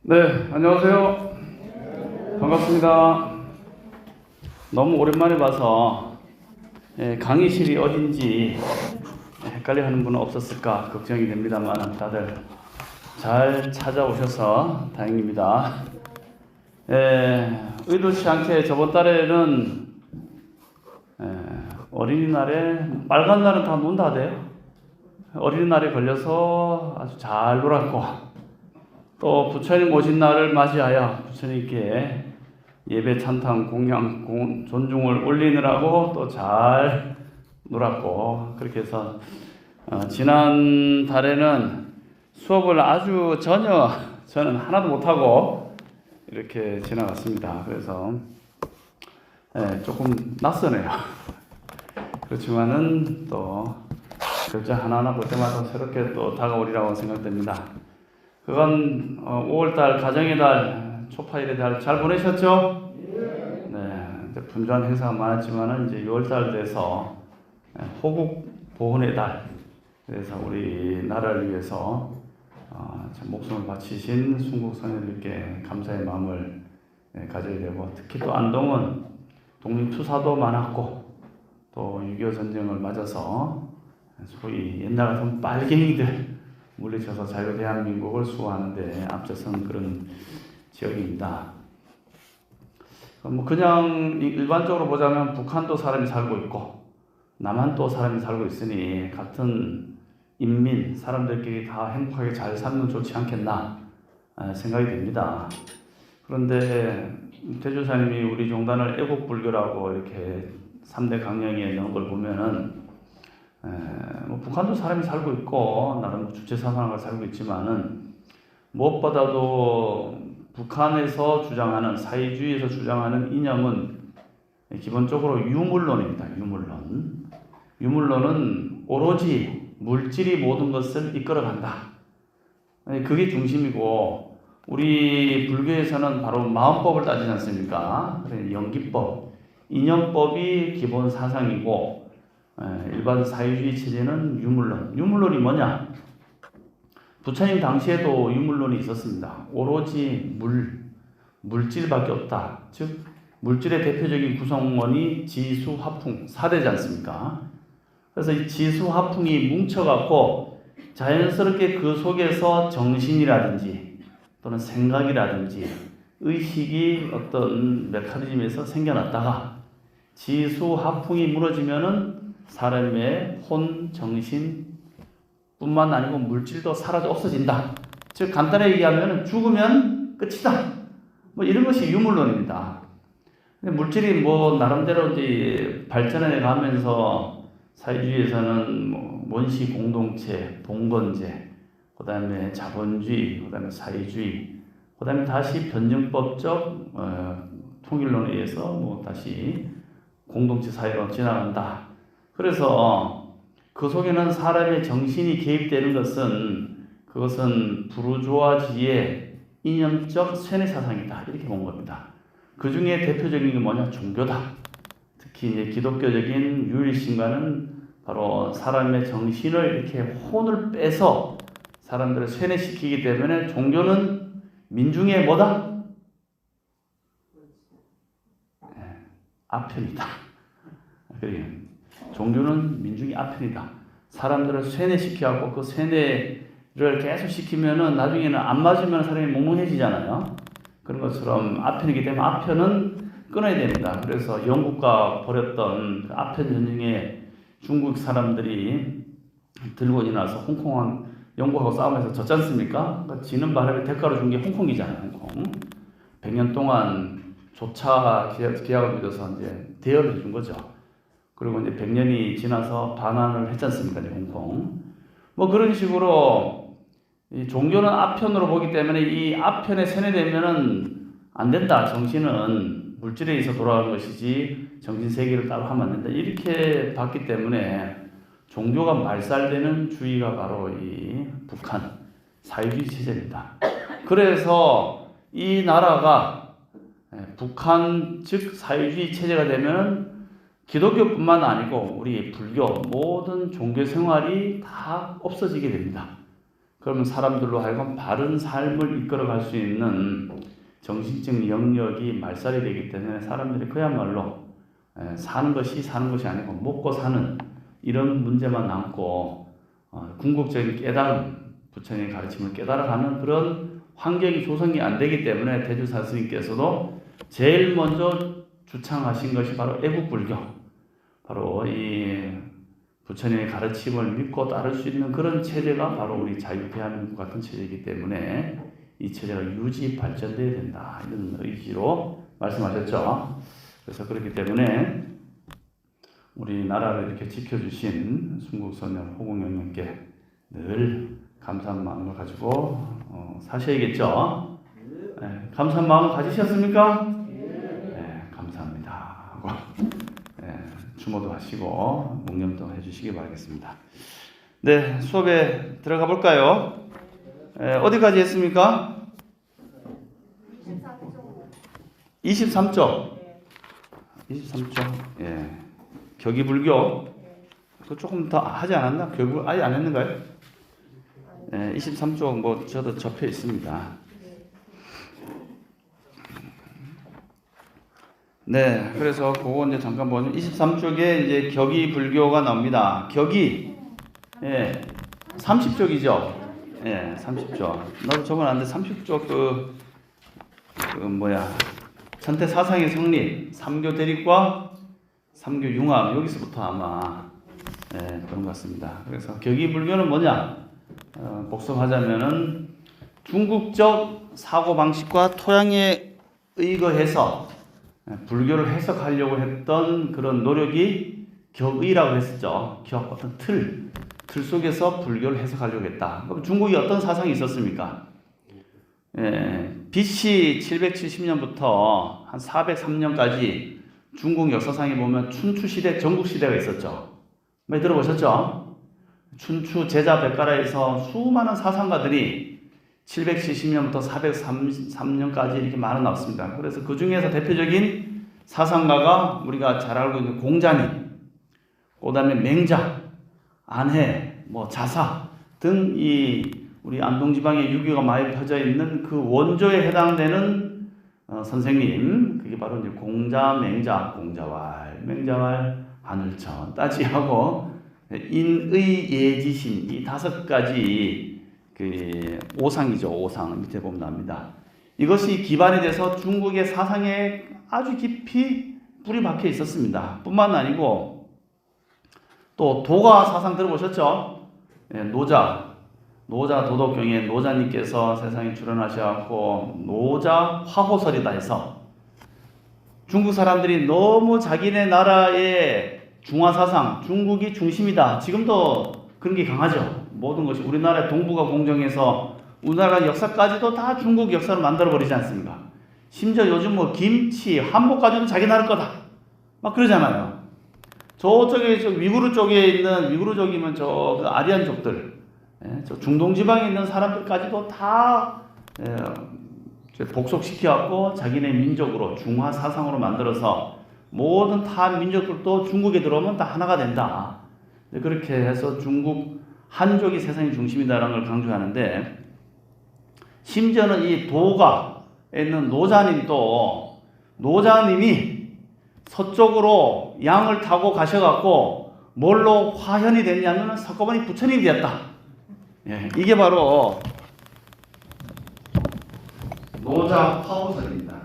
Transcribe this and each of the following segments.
네, 안녕하세요. 반갑습니다. 너무 오랜만에 봐서 강의실이 어딘지 헷갈려 하는 분은 없었을까 걱정이 됩니다만 다들 잘 찾아오셔서 다행입니다. 의도치 않게 저번 달에는 어린이날에 빨간 날은 다 문 닫아요. 어린이날에 걸려서 아주 잘 놀았고 또 부처님 오신 날을 맞이하여 부처님께 예배 찬탄 공양 존중을 올리느라고 또 잘 놀았고 그렇게 해서 지난 달에는 수업을 아주 저는 하나도 못하고 이렇게 지나갔습니다. 그래서 조금 낯서네요. 그렇지만은 또 글자 하나하나 볼 때마다 새롭게 또 다가오리라고 생각됩니다. 그건 5월달 가정의 달, 초파일의 달 잘 보내셨죠? 네, 이제 분주한 행사가 많았지만은 이제 6월달 돼서 호국 보훈의 달, 그래서 우리 나라를 위해서 목숨을 바치신 순국 선열님께 감사의 마음을 가져야 되고, 특히 또 안동은 독립투사도 많았고 또 6.25 전쟁을 맞아서 소위 옛날 같은 빨갱이들 물리쳐서 자유 대한민국을 수호하는 데 앞서선 그런 지역입니다. 그냥 일반적으로 보자면 북한도 사람이 살고 있고 남한도 사람이 살고 있으니 같은 인민, 사람들끼리 다 행복하게 잘 살면 좋지 않겠나 생각이 됩니다. 그런데 대주사님이 우리 종단을 애국불교라고 이렇게 3대 강령에 넣은 걸 보면은 북한도 사람이 살고 있고 나름 주체사상을 살고 있지만은 무엇보다도 북한에서 주장하는 사회주의에서 주장하는 이념은 기본적으로 유물론입니다. 유물론은 오로지 물질이 모든 것을 이끌어간다. 그게 중심이고 우리 불교에서는 바로 마음법을 따지지 않습니까? 연기법, 이념법이 기본 사상이고 일반 사회주의 체제는 유물론. 유물론이 뭐냐? 부처님 당시에도 유물론이 있었습니다. 오로지 물질밖에 없다. 즉 물질의 대표적인 구성원이 지수, 화풍, 4대지 않습니까? 그래서 이 지수, 화풍이 뭉쳐갖고 자연스럽게 그 속에서 정신이라든지 또는 생각이라든지 의식이 어떤 메커니즘에서 생겨났다가 지수, 화풍이 무너지면은 사람의 혼, 정신 뿐만 아니고 물질도 사라져 없어진다. 즉 간단하게 얘기하면 죽으면 끝이다. 이런 것이 유물론입니다. 근데 물질이 나름대로 이제 발전해 가면서 사회주의에서는 원시 공동체, 봉건제, 그다음에 자본주의, 그다음에 사회주의, 그다음에 다시 변증법적 통일론에 의해서 다시 공동체 사회로 지나간다. 그래서 그 속에는 사람의 정신이 개입되는 그것은 부르주아지의 이념적 쇠뇌사상이다. 이렇게 본 겁니다. 그 중에 대표적인 게 뭐냐? 종교다. 특히 이제 기독교적인 유일신과는 바로 사람의 정신을 이렇게 혼을 빼서 사람들을 쇠뇌시키기 때문에 종교는 민중의 뭐다? 아편이다. 그래요. 종교는 민중의 아편이다. 사람들을 쇠뇌시켜갖고 그 쇠뇌를 계속 시키면은 나중에는 안 맞으면 사람이 몽롱해지잖아요. 그런 것처럼 아편이기 때문에 아편은 끊어야 됩니다. 그래서 영국과 벌였던 그 아편 전쟁에 중국 사람들이 들고 일어나서 홍콩 영국하고 싸우면서 졌지 않습니까? 그러니까 지는 바람에 대가로 준 게 홍콩이잖아요. 홍콩. 100년 동안 조차 기약을 믿어서 이제 대여를 해준 거죠. 그리고 이제 100년이 지나서 반환을 했지 않습니까? 홍콩. 그런 식으로 이 종교는 아편으로 보기 때문에 이 아편에 세뇌되면은 안 된다. 정신은 물질에 의해서 돌아가는 것이지 정신 세계를 따로 하면 안 된다. 이렇게 봤기 때문에 종교가 말살되는 주의가 바로 이 북한 사회주의 체제입니다. 그래서 이 나라가 북한 즉 사회주의 체제가 되면은 기독교뿐만 아니고 우리 불교 모든 종교 생활이 다 없어지게 됩니다. 그러면 사람들로 하여금 바른 삶을 이끌어갈 수 있는 정신적 영역이 말살이 되기 때문에 사람들이 그야말로 사는 것이 아니고 먹고 사는 이런 문제만 남고 궁극적인 깨달음, 부처님의 가르침을 깨달아가는 그런 환경이 조성이 안 되기 때문에 대주사 스님께서도 제일 먼저 주창하신 것이 바로 애국불교, 바로 이 부처님의 가르침을 믿고 따를 수 있는 그런 체제가 바로 우리 자유대한민국 같은 체제이기 때문에 이 체제가 유지 발전돼야 된다 이런 의지로 말씀하셨죠. 그래서 그렇기 때문에 우리나라를 이렇게 지켜주신 순국선녀 호국영령께 늘 감사한 마음을 가지고 사셔야겠죠. 네, 감사한 마음 가지셨습니까? 네, 감사합니다 하고 추모도 하시고 묵념도 해주시기 바라겠습니다. 네, 수업에 들어가 볼까요? 어디까지 했습니까? 23쪽. 23쪽. 예. 격의불교. 그 조금 더 하지 않았나? 교육을 아예 안 했는가요? 예, 23쪽 뭐 저도 접해 있습니다. 네, 그래서 그거 이제 잠깐 보면 23쪽에 이제 격의불교가 나옵니다. 격의, 예, 30쪽이죠. 예, 30쪽. 나도 적어놨는데 30쪽 천태 사상의 성립, 삼교 대립과 삼교 융합 여기서부터 아마 그런 것 같습니다. 그래서 격의불교는 뭐냐? 복습하자면은 중국적 사고 방식과 토양에 의거해서 불교를 해석하려고 했던 그런 노력이 격의라고 했었죠. 어떤 틀 속에서 불교를 해석하려고 했다. 그럼 중국이 어떤 사상이 있었습니까? BC 770년부터 한 403년까지 중국 역사상에 보면 춘추시대, 전국시대가 있었죠. 많이 들어보셨죠? 춘추 제자 백가라에서 수많은 사상가들이 770년부터 403년까지 이렇게 많이 나왔습니다. 그래서 그 중에서 대표적인 사상가가 우리가 잘 알고 있는 공자님, 그 다음에 맹자, 안해, 자사 등 우리 안동지방에 유교가 많이 펴져 있는 그 원조에 해당되는 선생님, 그게 바로 이제 공자, 맹자, 공자왈, 맹자왈, 하늘천, 따지하고 인의, 예지신 이 5가지 그 오상이죠. 오상 밑에 보면 나옵니다. 이것이 기반이 돼서 중국의 사상에 아주 깊이 뿌리 박혀 있었습니다. 뿐만 아니고 또 도가 사상 들어보셨죠? 노자 도덕경에 노자님께서 세상에 출연하셔갖고 노자 화호설이다 해서 중국 사람들이 너무 자기네 나라의 중화사상, 중국이 중심이다. 지금도 그런 게 강하죠. 모든 것이 우리나라의 동북아 공정에서 우리나라 역사까지도 다 중국 역사를 만들어버리지 않습니까? 심지어 요즘 김치, 한복까지도 자기 나라 거다. 막 그러잖아요. 저쪽에 위구르 쪽에 있는 위구르족이면 그 아리안족들, 저 중동 지방에 있는 사람들까지도 다 복속시켜갖고 자기네 민족으로 중화 사상으로 만들어서 모든 타 민족들도 중국에 들어오면 다 하나가 된다. 그렇게 해서 중국 한족이 세상의 중심이다라는 걸 강조하는데 심지어는 이 도가에 있는 노자님이 서쪽으로 양을 타고 가셔갖고 뭘로 화현이 됐냐면 석가모니 부처님이 되었다. 이게 바로 노자 화호설입니다.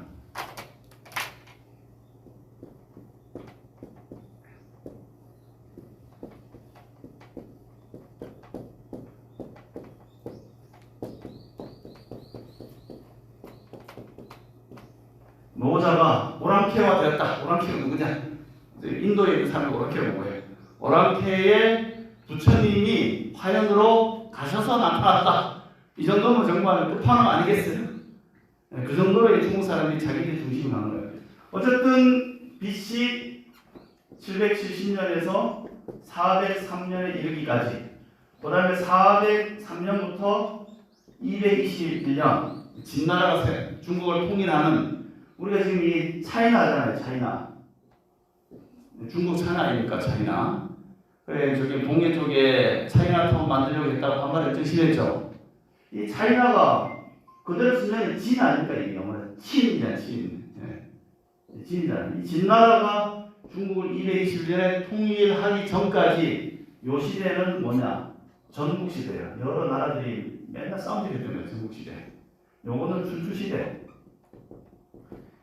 노자가 오랑캐가 되었다. 오랑캐가 누구냐? 인도에 있는 사람이 오랑캐가 뭐예요? 오랑캐의 부처님이 화현으로 가셔서 나타났다. 이 정도면 정말 끝판왕 아니겠어요? 그 정도로 중국 사람이 자기들 중심이 가는 거예요. 어쨌든 BC 770년에서 403년에 이르기까지, 그 다음에 403년부터 221년 진나라가 중국을 통일하는, 우리가 지금 이 차이나잖아요. 차이나. 중국 차이나 아닙니까? 차이나. 그래, 저기 동해 쪽에 차이나타운 만들려고 했다고 반발이 엄청 심했죠. 이 차이나가 그대로 쓰면 진 아닙니까? 이 영어는 친이잖아, 친. 예. 진이잖아. 이 진나라가 중국을 220년에 통일하기 전까지 요 시대는 뭐냐? 전국 시대예요. 여러 나라들이 맨날 싸움질했던 거예요. 전국 시대. 요거는 춘추 시대.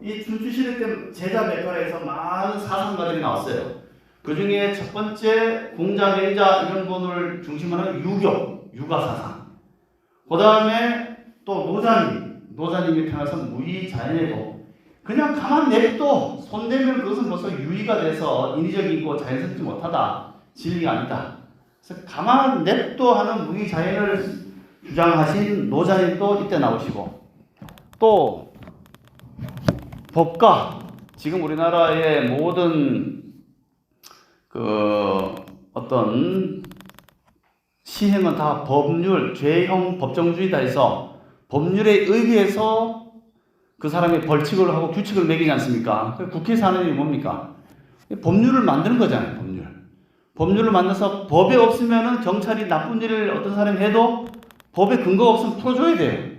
이 춘추 시대 때 제자 백화에서 많은 사상가들이 나왔어요. 그 중에 첫 번째 공자맹자 이런 분을 중심으로 하는 유교, 유가사상. 그 다음에 또 노자님이 평해서 무의자연의 법. 그냥 가만 냅둬. 손대면 그것은 벌써 유의가 돼서 인위적이고 자연스럽지 못하다. 진리가 아니다. 그래서 가만 냅둬 하는 무의자연을 주장하신 노자님도 이때 나오시고, 또 법가, 지금 우리나라의 모든 어떤 시행은 다 법률, 죄형 법정주의다 해서 법률에 의해서 그 사람이 벌칙을 하고 규칙을 매기지 않습니까? 국회에서 하는 일이 뭡니까? 법률을 만드는 거잖아요, 법률. 법률을 만들어서 법에 없으면은 경찰이 나쁜 일을 어떤 사람이 해도 법에 근거가 없으면 풀어줘야 돼요.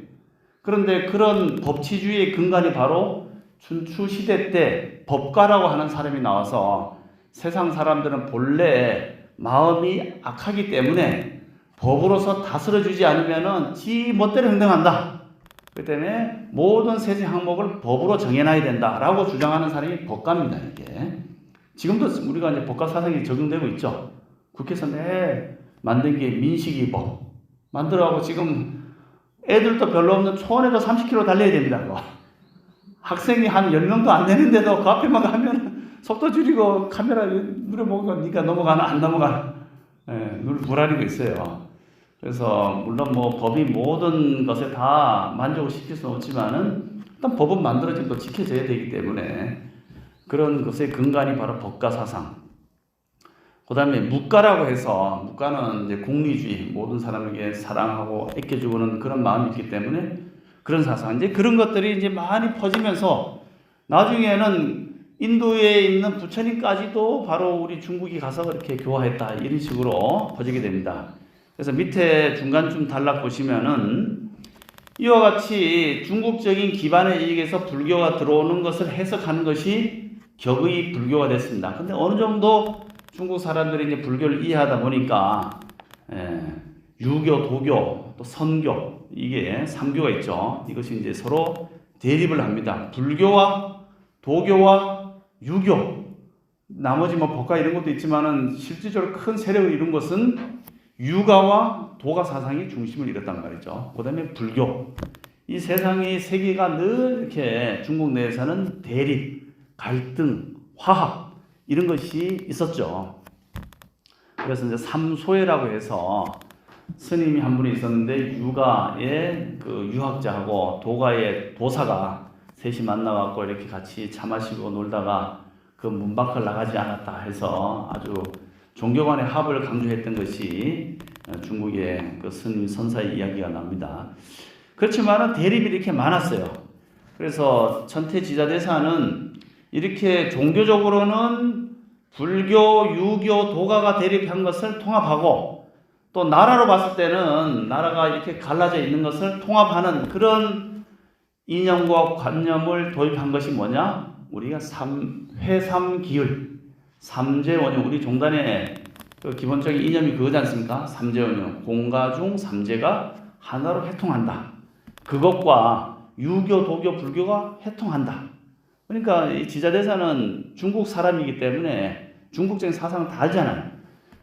그런데 그런 법치주의의 근간이 바로 춘추 시대 때 법가라고 하는 사람이 나와서 세상 사람들은 본래 마음이 악하기 때문에 법으로서 다스려주지 않으면은 지 멋대로 행동한다. 그 때문에 모든 세세 항목을 법으로 정해놔야 된다라고 주장하는 사람이 법가입니다. 이게 지금도 우리가 이제 법가 사상이 적용되고 있죠. 국회에서 매 만든 게 민식이법 만들어가고 지금 애들도 별로 없는 초원에도 30km 달려야 됩니다. 그거. 학생이 한 10명도 안 되는데도 그 앞에만 가면 속도 줄이고 카메라 누려보니까 넘어가나 안 넘어가나 눈을 부라리고 있어요. 그래서 물론 뭐 법이 모든 것에 다 만족을 시킬 수는 없지만은 일단 법은 만들어지고 지켜져야 되기 때문에 그런 것의 근간이 바로 법가 사상. 그 다음에 묵가라고 해서 묵가는 이제 공리주의, 모든 사람에게 사랑하고 아껴주고는 그런 마음이 있기 때문에 그런 사상. 이제 그런 것들이 이제 많이 퍼지면서 나중에는 인도에 있는 부처님까지도 바로 우리 중국이 가서 그렇게 교화했다. 이런 식으로 퍼지게 됩니다. 그래서 밑에 중간쯤 단락 보시면은 이와 같이 중국적인 기반에 의해서 불교가 들어오는 것을 해석하는 것이 격의 불교가 됐습니다. 근데 어느 정도 중국 사람들이 이제 불교를 이해하다 보니까 유교, 도교, 또 선교 이게 3교가 있죠. 이것이 이제 서로 대립을 합니다. 불교와 도교와 유교, 나머지 뭐 법가 이런 것도 있지만은 실질적으로 큰 세력을 이룬 것은 유가와 도가 사상이 중심을 이뤘단 말이죠. 그 다음에 불교. 이 세상의 세계가 늘 이렇게 중국 내에서는 대립, 갈등, 화합 이런 것이 있었죠. 그래서 이제 삼소회라고 해서 스님이 한 분이 있었는데 유가의 그 유학자하고 도가의 도사가 셋이 만나갖고 이렇게 같이 차 마시고 놀다가 그 문 밖을 나가지 않았다 해서 아주 종교 간의 합을 강조했던 것이 중국의 그 스님 선사의 이야기가 납니다. 그렇지만은 대립이 이렇게 많았어요. 그래서 천태지자대사는 이렇게 종교적으로는 불교, 유교, 도가가 대립한 것을 통합하고 또 나라로 봤을 때는 나라가 이렇게 갈라져 있는 것을 통합하는 그런 이념과 관념을 도입한 것이 뭐냐? 우리가 회삼기율, 삼재원용, 우리 종단의 그 기본적인 이념이 그거지 않습니까? 삼재원용, 공가중 삼재가 하나로 해통한다. 그것과 유교, 도교, 불교가 해통한다. 그러니까 이 지자대사는 중국 사람이기 때문에 중국적인 사상을 다 알잖아요.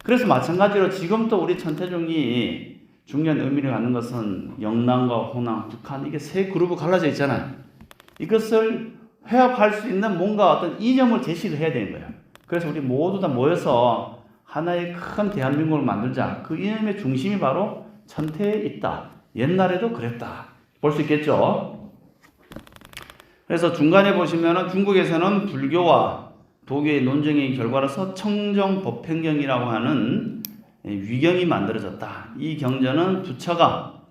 그래서 마찬가지로 지금도 우리 천태종이 중요한 의미를 갖는 것은 영남과 호남, 북한 이게 세 그룹으로 갈라져 있잖아요. 이것을 회합할 수 있는 뭔가 어떤 이념을 제시를 해야 되는 거예요. 그래서 우리 모두 다 모여서 하나의 큰 대한민국을 만들자. 그 이념의 중심이 바로 천태에 있다. 옛날에도 그랬다. 볼 수 있겠죠? 그래서 중간에 보시면은 중국에서는 불교와 도교의 논쟁의 결과로서 청정법행경이라고 하는 위경이 만들어졌다. 이 경전은 부처가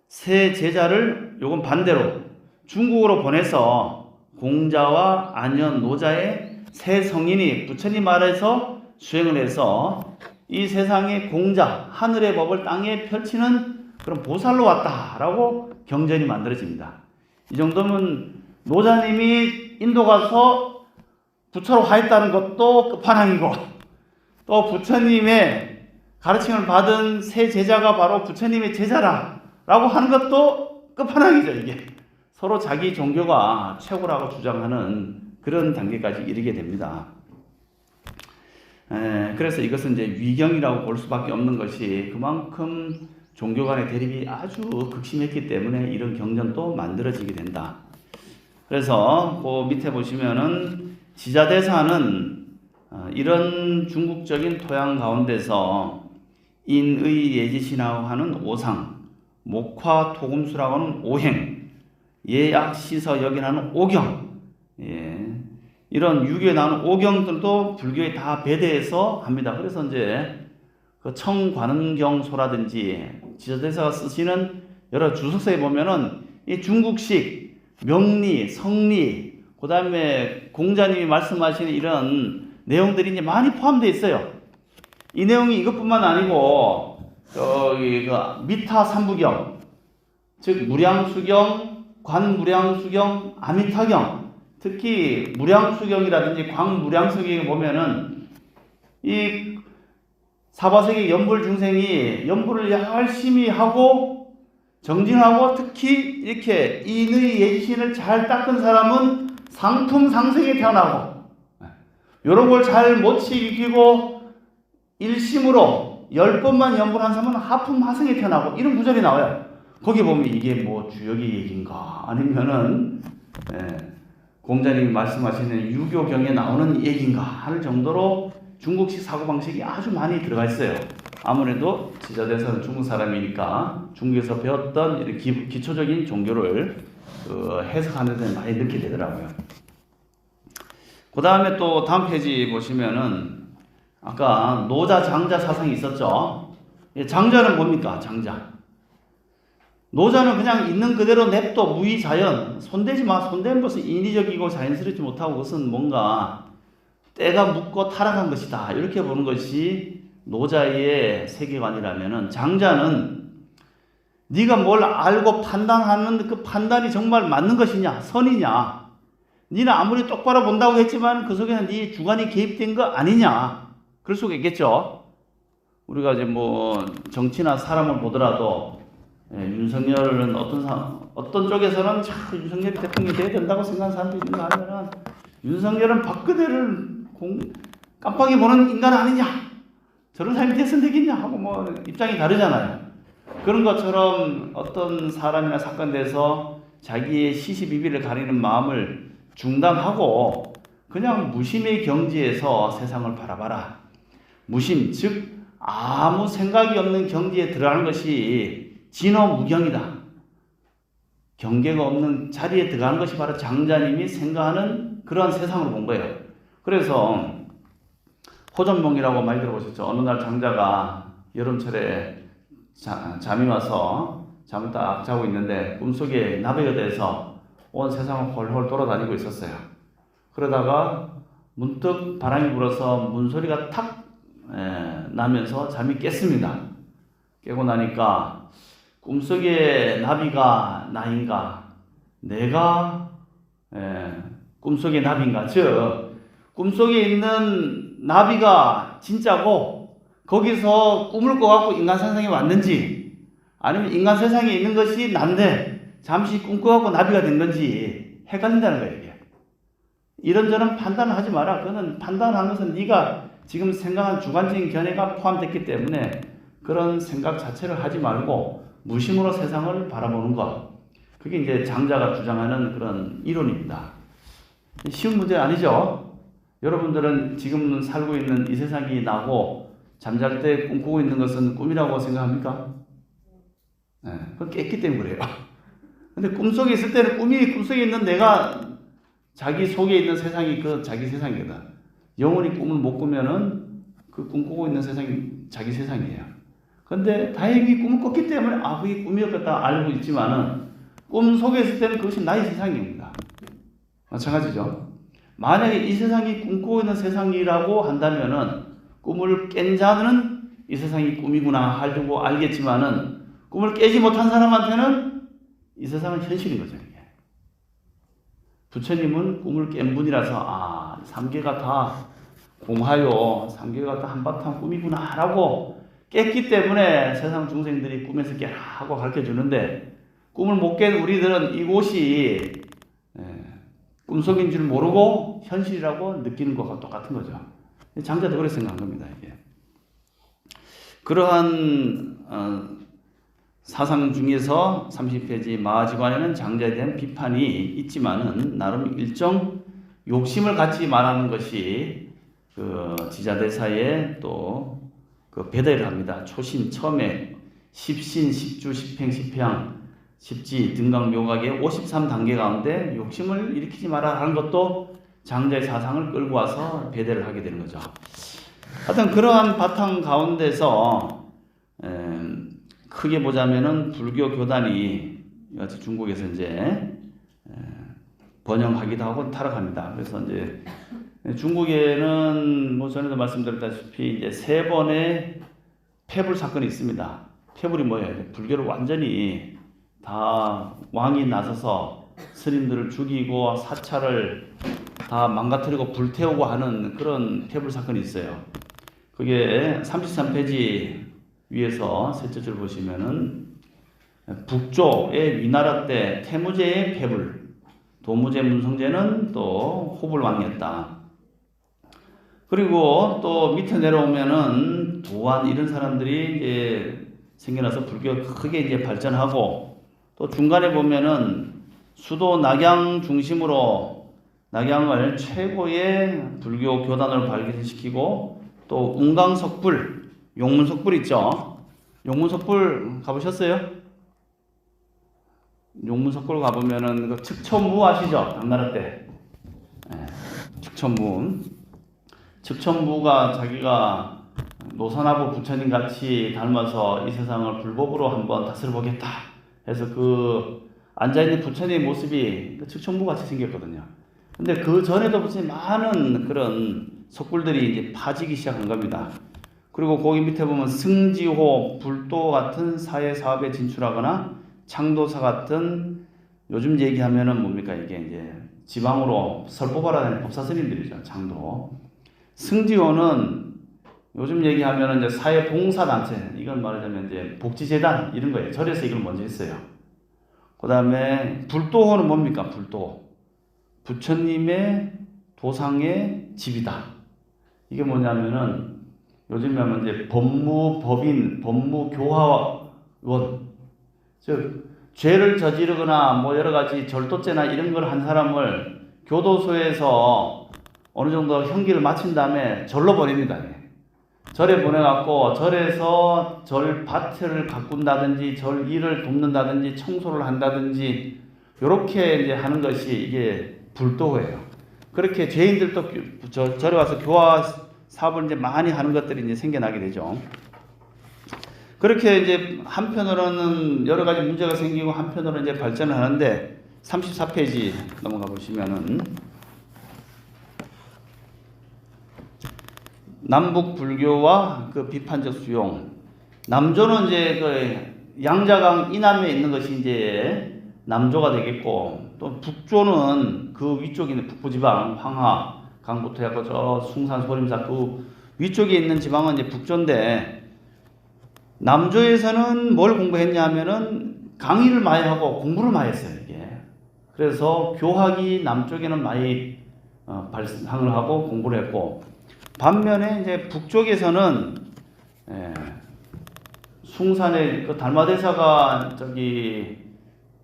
새 제자를 요건 반대로 중국으로 보내서 공자와 안현, 노자의 새 성인이 부처님 아래서 수행을 해서 이 세상의 공자, 하늘의 법을 땅에 펼치는 그럼 보살로 왔다라고 경전이 만들어집니다. 이 정도면 노자님이 인도 가서 부처로 화했다는 것도 끝판왕이고, 또 부처님의 가르침을 받은 새 제자가 바로 부처님의 제자라라고 하는 것도 끝판왕이죠. 이게 서로 자기 종교가 최고라고 주장하는 그런 단계까지 이르게 됩니다. 그래서 이것은 이제 위경이라고 볼 수밖에 없는 것이, 그만큼 종교 간의 대립이 아주 극심했기 때문에 이런 경전도 만들어지게 된다. 그래서 그 밑에 보시면은 지자대사는 이런 중국적인 토양 가운데서 인의 예지신하고 하는 오상, 목화 토금수라고 하는 오행, 예약 시서 여기라는 오경, 이런 유교에 나오는 오경들도 불교에 다 배대해서 합니다. 그래서 이제 그 청관음경소라든지 지자대사가 쓰시는 여러 주석서에 보면은 이 중국식 명리, 성리, 그 다음에 공자님이 말씀하시는 이런 내용들이 이제 많이 포함되어 있어요. 이 내용이 이것뿐만 아니고 저기 그 미타 삼부경, 즉 무량수경, 관무량수경, 아미타경, 특히 무량수경이라든지 광무량수경에 보면은 이 사바세계 연불 중생이 연불을 열심히 하고 정진하고, 특히 이렇게 인의 예신을 잘 닦은 사람은 상품상생에 태어나고, 이런 걸 잘 못 지키고 일심으로 10번만 연불한 사람은 하품하생에 태어나고, 이런 구절이 나와요. 거기 보면 이게 뭐 주역의 얘기인가 아니면은 공자님이 말씀하시는 유교경에 나오는 얘기인가 할 정도로 중국식 사고방식이 아주 많이 들어가 있어요. 아무래도 지자대사는 중국 사람이니까 중국에서 배웠던 이런 기초적인 종교를 해석하는 데 많이 넣게 되더라고요. 그 다음에 또 다음 페이지 보시면은 아까 노자 장자 사상이 있었죠. 장자는 뭡니까? 장자. 노자는 그냥 있는 그대로 냅둬, 무의자연, 손대지 마. 손대는 것은 인위적이고 자연스럽지 못하고 그것은 뭔가 때가 묻고 타락한 것이다, 이렇게 보는 것이 노자의 세계관이라면은, 장자는 네가 뭘 알고 판단하는 그 판단이 정말 맞는 것이냐, 선이냐, 니는 아무리 똑바로 본다고 했지만 그 속에는 네 주관이 개입된 거 아니냐, 그럴 수가 있겠죠. 우리가 이제 뭐 정치나 사람을 보더라도 윤석열은 어떤 쪽에서는 윤석열이 대통령이 돼야 된다고 생각하는 사람도 있는가 하면은, 윤석열은 박근혜를 깜빡이 보는 인간 아니냐, 저런 사람이 됐으면 되겠냐 하고 뭐 입장이 다르잖아요. 그런 것처럼 어떤 사람이나 사건에서 자기의 시시비비를 가리는 마음을 중단하고 그냥 무심의 경지에서 세상을 바라봐라. 무심, 즉 아무 생각이 없는 경지에 들어가는 것이 진어무경이다. 경계가 없는 자리에 들어가는 것이 바로 장자님이 생각하는 그러한 세상을 본 거예요. 그래서 호전몽이라고 많이 들어보셨죠. 어느 날 장자가 여름철에 잠이 와서 잠을 딱 자고 있는데 꿈속에 나비가 돼서 온 세상을 홀홀 돌아다니고 있었어요. 그러다가 문득 바람이 불어서 문소리가 탁 나면서 잠이 깼습니다. 깨고 나니까 꿈속의 나비가 나인가, 내가 꿈속의 나비인가, 즉 꿈속에 있는 나비가 진짜고 거기서 꿈을 꿔갖고 인간 세상에 왔는지, 아니면 인간 세상에 있는 것이 난데 잠시 꿈꿔갖고 나비가 된 건지 헷갈린다는 거예요. 이게. 이런저런 판단을 하지 마라. 그거는 판단하는 것은 네가 지금 생각한 주관적인 견해가 포함됐기 때문에 그런 생각 자체를 하지 말고 무심으로 세상을 바라보는 것. 그게 이제 장자가 주장하는 그런 이론입니다. 쉬운 문제 아니죠? 여러분들은 지금 살고 있는 이 세상이 나고 잠잘 때 꿈꾸고 있는 것은 꿈이라고 생각합니까? 네, 그건 깼기 때문에 그래요. 근데 꿈속에 있을 때는 꿈속에 있는 내가 자기 속에 있는 세상이 그 자기 세상이거든. 영원히 꿈을 못 꾸면은 그 꿈꾸고 있는 세상이 자기 세상이에요. 근데 다행히 꿈을 꿨기 때문에 그게 꿈이었겠다 알고 있지만은 꿈 속에 있을 때는 그것이 나의 세상입니다. 마찬가지죠. 만약에 이 세상이 꿈꾸고 있는 세상이라고 한다면은 꿈을 깬 자는 이 세상이 꿈이구나 하려고 알겠지만은 꿈을 깨지 못한 사람한테는 이 세상은 현실인 거죠. 이게. 부처님은 꿈을 깬 분이라서 삼계가 다 공하요, 삼계가 다 한바탕 꿈이구나 라고 깼기 때문에 세상 중생들이 꿈에서 깨라 하고 가르쳐주는데, 꿈을 못 깬 우리들은 이곳이 꿈속인 줄 모르고 현실이라고 느끼는 것과 똑같은 거죠. 장자도 그렇게 생각한 겁니다. 이게. 그러한 사상 중에서 30페이지 마하지관에는 장자에 대한 비판이 있지만은 나름 일정 욕심을 같이 말하는 것이 그 지자대사에 또 그 배대를 합니다. 초신 처음에 십신, 십주, 십행, 십향, 십지, 등강, 묘각의 53단계 가운데 욕심을 일으키지 마라 하는 것도 장자의 사상을 끌고 와서 배대를 하게 되는 거죠. 하여튼 그러한 바탕 가운데서 크게 보자면은 불교 교단이 중국에서 이제 번영하기도 하고 타락합니다. 그래서 이제 중국에는 뭐 전에도 말씀드렸다시피 이제 3번의 폐불 사건이 있습니다. 폐불이 뭐예요? 불교를 완전히 다 왕이 나서서 스님들을 죽이고 사찰을 다 망가뜨리고 불태우고 하는 그런 폐불 사건이 있어요. 그게 33페이지 위에서 셋째 줄 보시면은 북조의 위나라 때 태무제의 폐불, 도무제 문성제는 또 호불왕이었다. 그리고 또 밑에 내려오면은 도안 이런 사람들이 이제 생겨나서 불교가 크게 이제 발전하고, 또 중간에 보면은 수도 낙양 중심으로 낙양을 최고의 불교 교단으로 발전시키고, 또 운강석불, 용문석불 있죠. 용문석불 가보셨어요? 용문석불 가보면은 그 측천무 아시죠? 당나라 때. 측천무. 측천무가 자기가 노선하고 부처님 같이 닮아서 이 세상을 불법으로 한번 다스려 보겠다 해서 그 앉아있는 부처님의 모습이 그 측천무 같이 생겼거든요. 근데 그 전에도 무슨 많은 그런 석불들이 이제 파지기 시작한 겁니다. 그리고 거기 밑에 보면 승지호, 불도 같은 사회 사업에 진출하거나 창도사 같은, 요즘 얘기하면은 뭡니까 이게 이제 지방으로 설법하러 다니는 법사스님들이죠. 창도. 승지호는 요즘 얘기하면은 이제 사회 봉사단체, 이건 말하자면 이제 복지재단 이런 거예요. 절에서 이걸 먼저 했어요. 그 다음에 불도호는 뭡니까? 불도. 부처님의 도상의 집이다. 이게 뭐냐면은 요즘에 하면 이제 법무법인, 법무교화원, 즉 죄를 저지르거나 뭐 여러 가지 절도죄나 이런 걸 한 사람을 교도소에서 어느 정도 형기를 마친 다음에 절로 보냅니다. 절에 보내갖고 절에서 절밭을 가꾼다든지 절 일을 돕는다든지 청소를 한다든지 이렇게 이제 하는 것이 이게 불도예요. 그렇게 죄인들도 절에 와서 교화 사업을 이제 많이 하는 것들이 이제 생겨나게 되죠. 그렇게 이제 한편으로는 여러 가지 문제가 생기고 한편으로는 이제 발전을 하는데 34페이지 넘어가 보시면은 남북 불교와 그 비판적 수용. 남조는 이제 그 양자강 이남에 있는 것이 이제 남조가 되겠고, 또 북조는 그 위쪽에 있는 북부지방, 황하, 강부터 해서 저 숭산, 소림사 그 위쪽에 있는 지방은 이제 북조인데, 남조에서는 뭘 공부했냐 하면은 강의를 많이 하고 공부를 많이 했어요, 이게. 그래서 교학이 남쪽에는 많이 발상을 하고 공부를 했고, 반면에 이제 북쪽에서는 숭산의 그 달마대사가 저기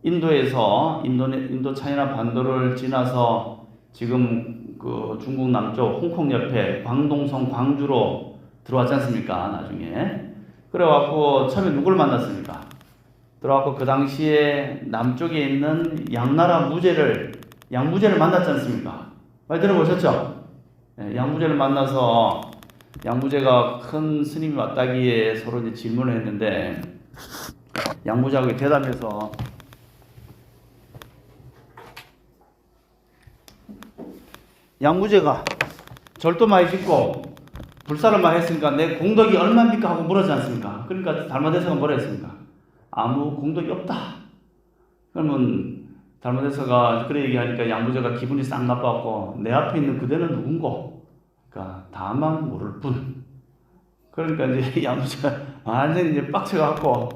인도에서 인도 차이나 반도를 지나서 지금 그 중국 남쪽 홍콩 옆에 광동성 광주로 들어왔지 않습니까? 나중에 그래갖고 처음에 누굴 만났습니까? 들어갖고 그 당시에 남쪽에 있는 양무제를 만났지 않습니까? 많이 들어보셨죠? 양무제를 만나서 양무제가 큰 스님이 왔다기에 서로 이제 질문을 했는데, 양무제하고 대답해서 양무제가 절도 많이 짓고 불사를 많이 했으니까 내 공덕이 얼마입니까? 하고 물었지 않습니까? 그러니까 달마대사가 뭐라 했습니까? 아무 공덕이 없다. 그러면 달마대사가 그래 얘기하니까 양부제가 기분이 싹 나빠갖고 내 앞에 있는 그대는 누군고? 그러니까 다만 모를 뿐. 그러니까 이제 양부제가 완전히 이제 빡쳐갖고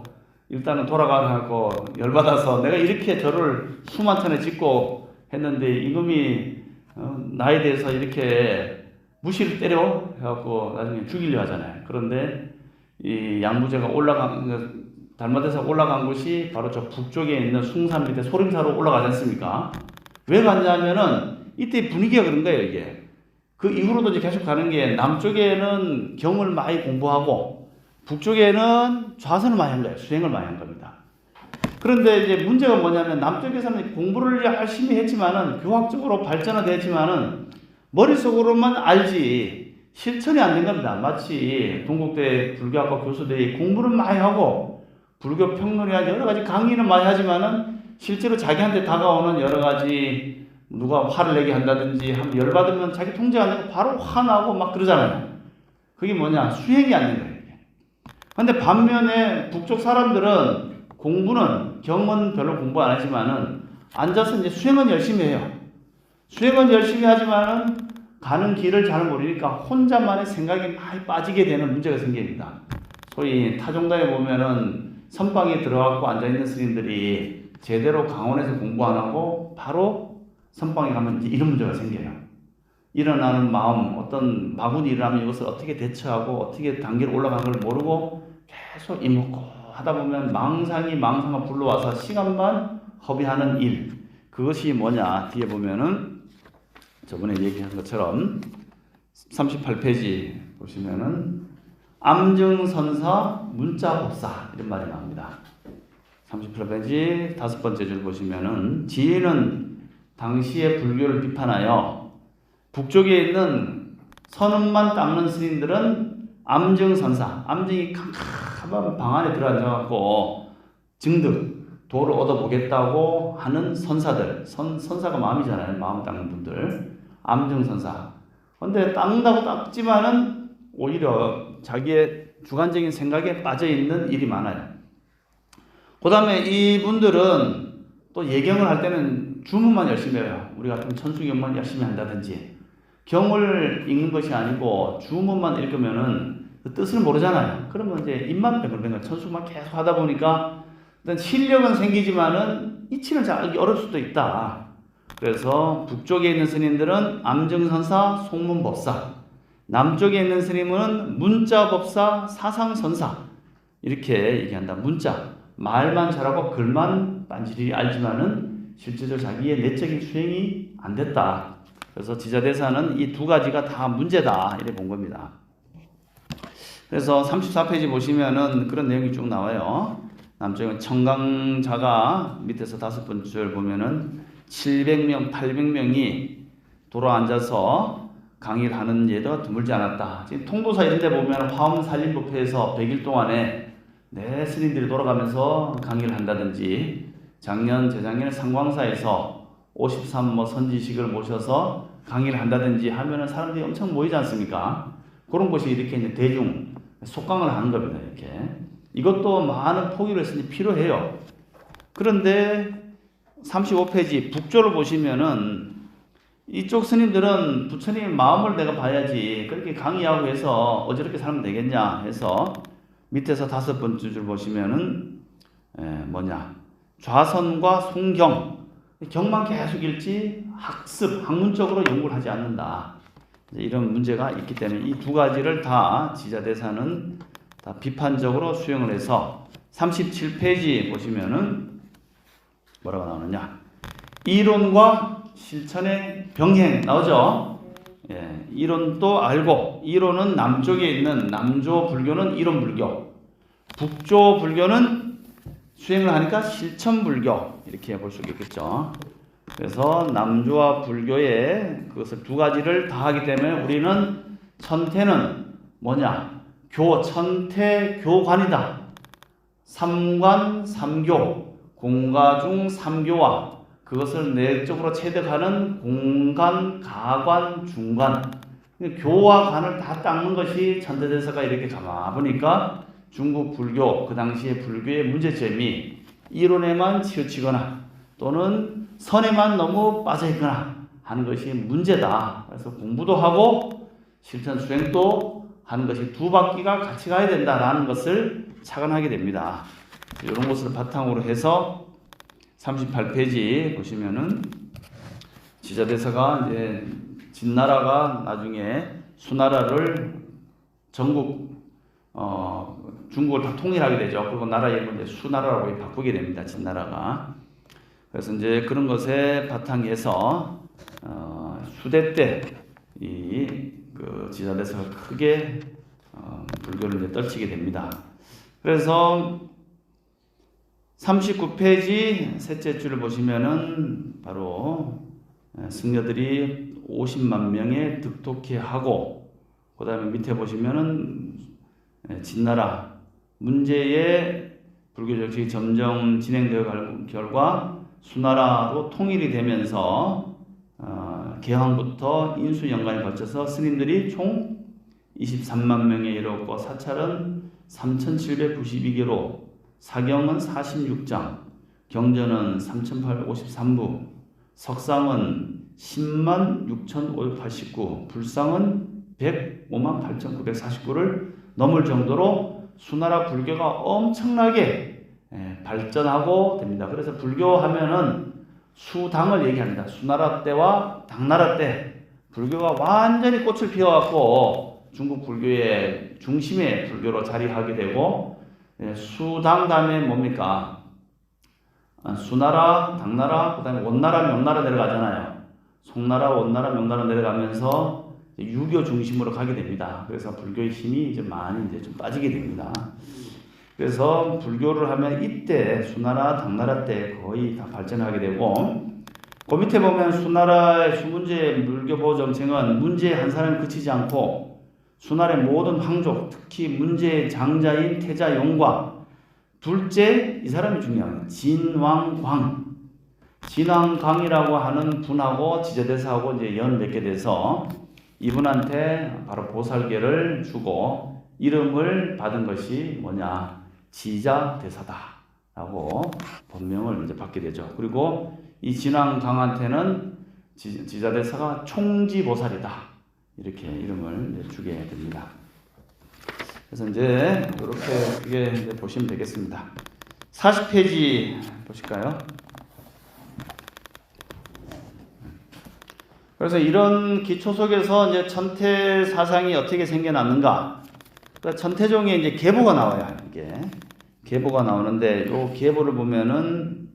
일단은 돌아가고 열받아서 내가 이렇게 절을 수만 턴에 짓고 했는데 이놈이 나에 대해서 이렇게 무시를 때려 해갖고 나중에 죽이려 하잖아요. 그런데 이 양부제가 달마대사 올라간 곳이 바로 저 북쪽에 있는 숭산 밑에 소림사로 올라가지 않습니까? 왜 갔냐면은 이때 분위기가 그런 거예요, 이게. 그 이후로도 이제 계속 가는 게 남쪽에는 경을 많이 공부하고 북쪽에는 좌선을 많이 한 거예요. 수행을 많이 한 겁니다. 그런데 이제 문제가 뭐냐면 남쪽에서는 공부를 열심히 했지만은 교학적으로 발전은 됐지만은 머릿속으로만 알지 실천이 안 된 겁니다. 마치 동국대 불교학과 교수들이 공부는 많이 하고 불교 평론이나 여러 가지 강의는 많이 하지만은 실제로 자기한테 다가오는 여러 가지 누가 화를 내게 한다든지 하면 열받으면 자기 통제 안 되고 바로 화나고 막 그러잖아요. 그게 뭐냐? 수행이 안 된 거예요. 근데 반면에 북쪽 사람들은 공부는 경은 별로 공부 안 하지만은 앉아서 이제 수행은 열심히 해요. 수행은 열심히 하지만은 가는 길을 잘 모르니까 혼자만의 생각에 많이 빠지게 되는 문제가 생깁니다. 소위 타종단에 보면은 선방에 들어가고 앉아있는 스님들이 제대로 강원에서 공부 안 하고 바로 선방에 가면 이제 이런 문제가 생겨요. 일어나는 마음, 어떤 마군이 일어나면 이것을 어떻게 대처하고 어떻게 단계로 올라가는 걸 모르고 계속 이먹고 하다 보면 망상이 망상을 불러와서 시간만 허비하는 일. 그것이 뭐냐? 뒤에 보면은 저번에 얘기한 것처럼 38페이지 보시면은 암증선사 문자법사 이런 말이 나옵니다. 38페이지 5번째 줄 보시면은 지혜는 당시의 불교를 비판하여 북쪽에 있는 선음만 닦는 스님들은 암증선사, 암증이 캄캄한 방 안에 들어앉아갖고 증득, 도를 얻어보겠다고 하는 선사들, 선사가 마음이잖아요. 마음 닦는 분들. 암증선사. 근데 닦는다고 닦지만은 오히려 자기의 주관적인 생각에 빠져있는 일이 많아요. 그 다음에 이분들은 또 예경을 할 때는 주문만 열심히 해요. 우리 같은 천수경만 열심히 한다든지. 경을 읽는 것이 아니고 주문만 읽으면은 그 뜻을 모르잖아요. 그러면 이제 입만 뱅글뱅글 천수만 계속 하다 보니까 일단 실력은 생기지만은 이치는 잘 알기 어려울 수도 있다. 그래서 북쪽에 있는 스님들은 암증선사, 송문법사, 남쪽에 있는 스님은 문자법사, 사상선사 이렇게 얘기한다. 문자, 말만 잘하고 글만 빤질이 알지만은 실제로 자기의 내적인 수행이 안 됐다. 그래서 지자대사는 이 두 가지가 다 문제다 이렇게 본 겁니다. 그래서 34페이지 보시면은 그런 내용이 쭉 나와요. 남쪽은 청강자가 밑에서 5번째 줄 보면은 700명, 800명이 돌아앉아서 강의를 하는 예도 드물지 않았다. 지금 통도사 이런 데 보면 화엄살림법회에서 100일 동안에 내 스님들이 돌아가면서 강의를 한다든지 작년, 재작년 상광사에서 53 선지식을 모셔서 강의를 한다든지 하면은 사람들이 엄청 모이지 않습니까? 그런 곳이 이렇게 이제 대중 속강을 하는 겁니다. 이렇게 이것도 많은 포기를 했으니 필요해요. 그런데 35페이지 북조를 보시면은 이쪽 스님들은 부처님 마음을 내가 봐야지 그렇게 강의하고 해서 어저렇게 살면 되겠냐 해서 밑에서 5번째 줄 보시면은 뭐냐 좌선과 송경 경만 계속 읽지 학습 학문적으로 연구를 하지 않는다. 이런 문제가 있기 때문에 이 두 가지를 다 지자대사는 다 비판적으로 수용을 해서 37페이지 보시면은 뭐라고 나오느냐 이론과 실천의 병행 나오죠. 예, 이론도 알고 이론은 남쪽에 있는 남조 불교는 이론 불교, 북조 불교는 수행을 하니까 실천 불교 이렇게 볼 수 있겠죠. 그래서 남조와 불교의 그것을 두 가지를 다 하기 때문에 우리는 천태는 뭐냐? 천태교관이다. 삼관 삼교, 공가중 삼교와 그것을 내적으로 체득하는 공간, 가관, 중관 교와 관을 다 닦는 것이 천태대사가 이렇게 가만 보니까 중국 불교, 그 당시의 불교의 문제점이 이론에만 치우치거나 또는 선에만 너무 빠져있거나 하는 것이 문제다. 그래서 공부도 하고 실천 수행도 하는 것이 두 바퀴가 같이 가야 된다라는 것을 착안하게 됩니다. 이런 것을 바탕으로 해서 38페이지 보시면은 지자대사가 이제 진나라가 나중에 수나라를 전국 중국을 다 통일하게 되죠. 그리고 나라 이름을 이제 수나라라고 바꾸게 됩니다. 진나라가. 그래서 이제 그런 것에 바탕에서 수대 때 이 그 지자대사가 크게 불교를 이제 떨치게 됩니다. 그래서 39페이지 셋째 줄을 보시면은 바로 승려들이 50만 명에 득독해하고, 그 다음에 밑에 보시면은 진나라 문제의 불교 정책이 점점 진행되어 갈 결과 수나라로 통일이 되면서 개항부터 인수연간에 걸쳐서 스님들이 총 23만 명에 이르렀고, 사찰은 3,792개로 사경은 46장, 경전은 3,853부, 석상은 10만 6,589, 불상은 105만 8,949를 넘을 정도로 수나라 불교가 엄청나게 발전하고 됩니다. 그래서 불교 하면은 수당을 얘기합니다. 수나라 때와 당나라 때 불교가 완전히 꽃을 피워갖고 중국 불교의 중심에 불교로 자리하게 되고, 수당 다음에 뭡니까? 수나라, 당나라, 그 다음에 원나라, 명나라 내려가잖아요. 송나라, 원나라, 명나라 내려가면서 유교 중심으로 가게 됩니다. 그래서 불교의 힘이 이제 많이 이제 좀 빠지게 됩니다. 그래서 불교를 하면 이때 수나라, 당나라 때 거의 다 발전하게 되고, 그 밑에 보면 수나라의 수문제 불교 보호 정책은 문제의 한 사람이 그치지 않고 수나라의 모든 황족, 특히 문제의 장자인 태자용과 둘째, 이 사람이 중요합니다. 진왕광. 진왕광이라고 하는 분하고 지자대사하고 이제 연 맺게 돼서 이분한테 바로 보살계를 주고 이름을 받은 것이 뭐냐? 지자대사다라고 법명을 이제 받게 되죠. 그리고 이 진왕광한테는 지자대사가 총지보살이다, 이렇게 이름을 이제 주게 됩니다. 그래서 이제 이렇게 이제 보시면 되겠습니다. 40페이지 보실까요? 그래서 이런 기초 속에서 이제 천태 사상이 어떻게 생겨났는가? 그러니까 천태종의 이제 계보가 나와요. 이게 계보가 나오는데, 이 계보를 보면은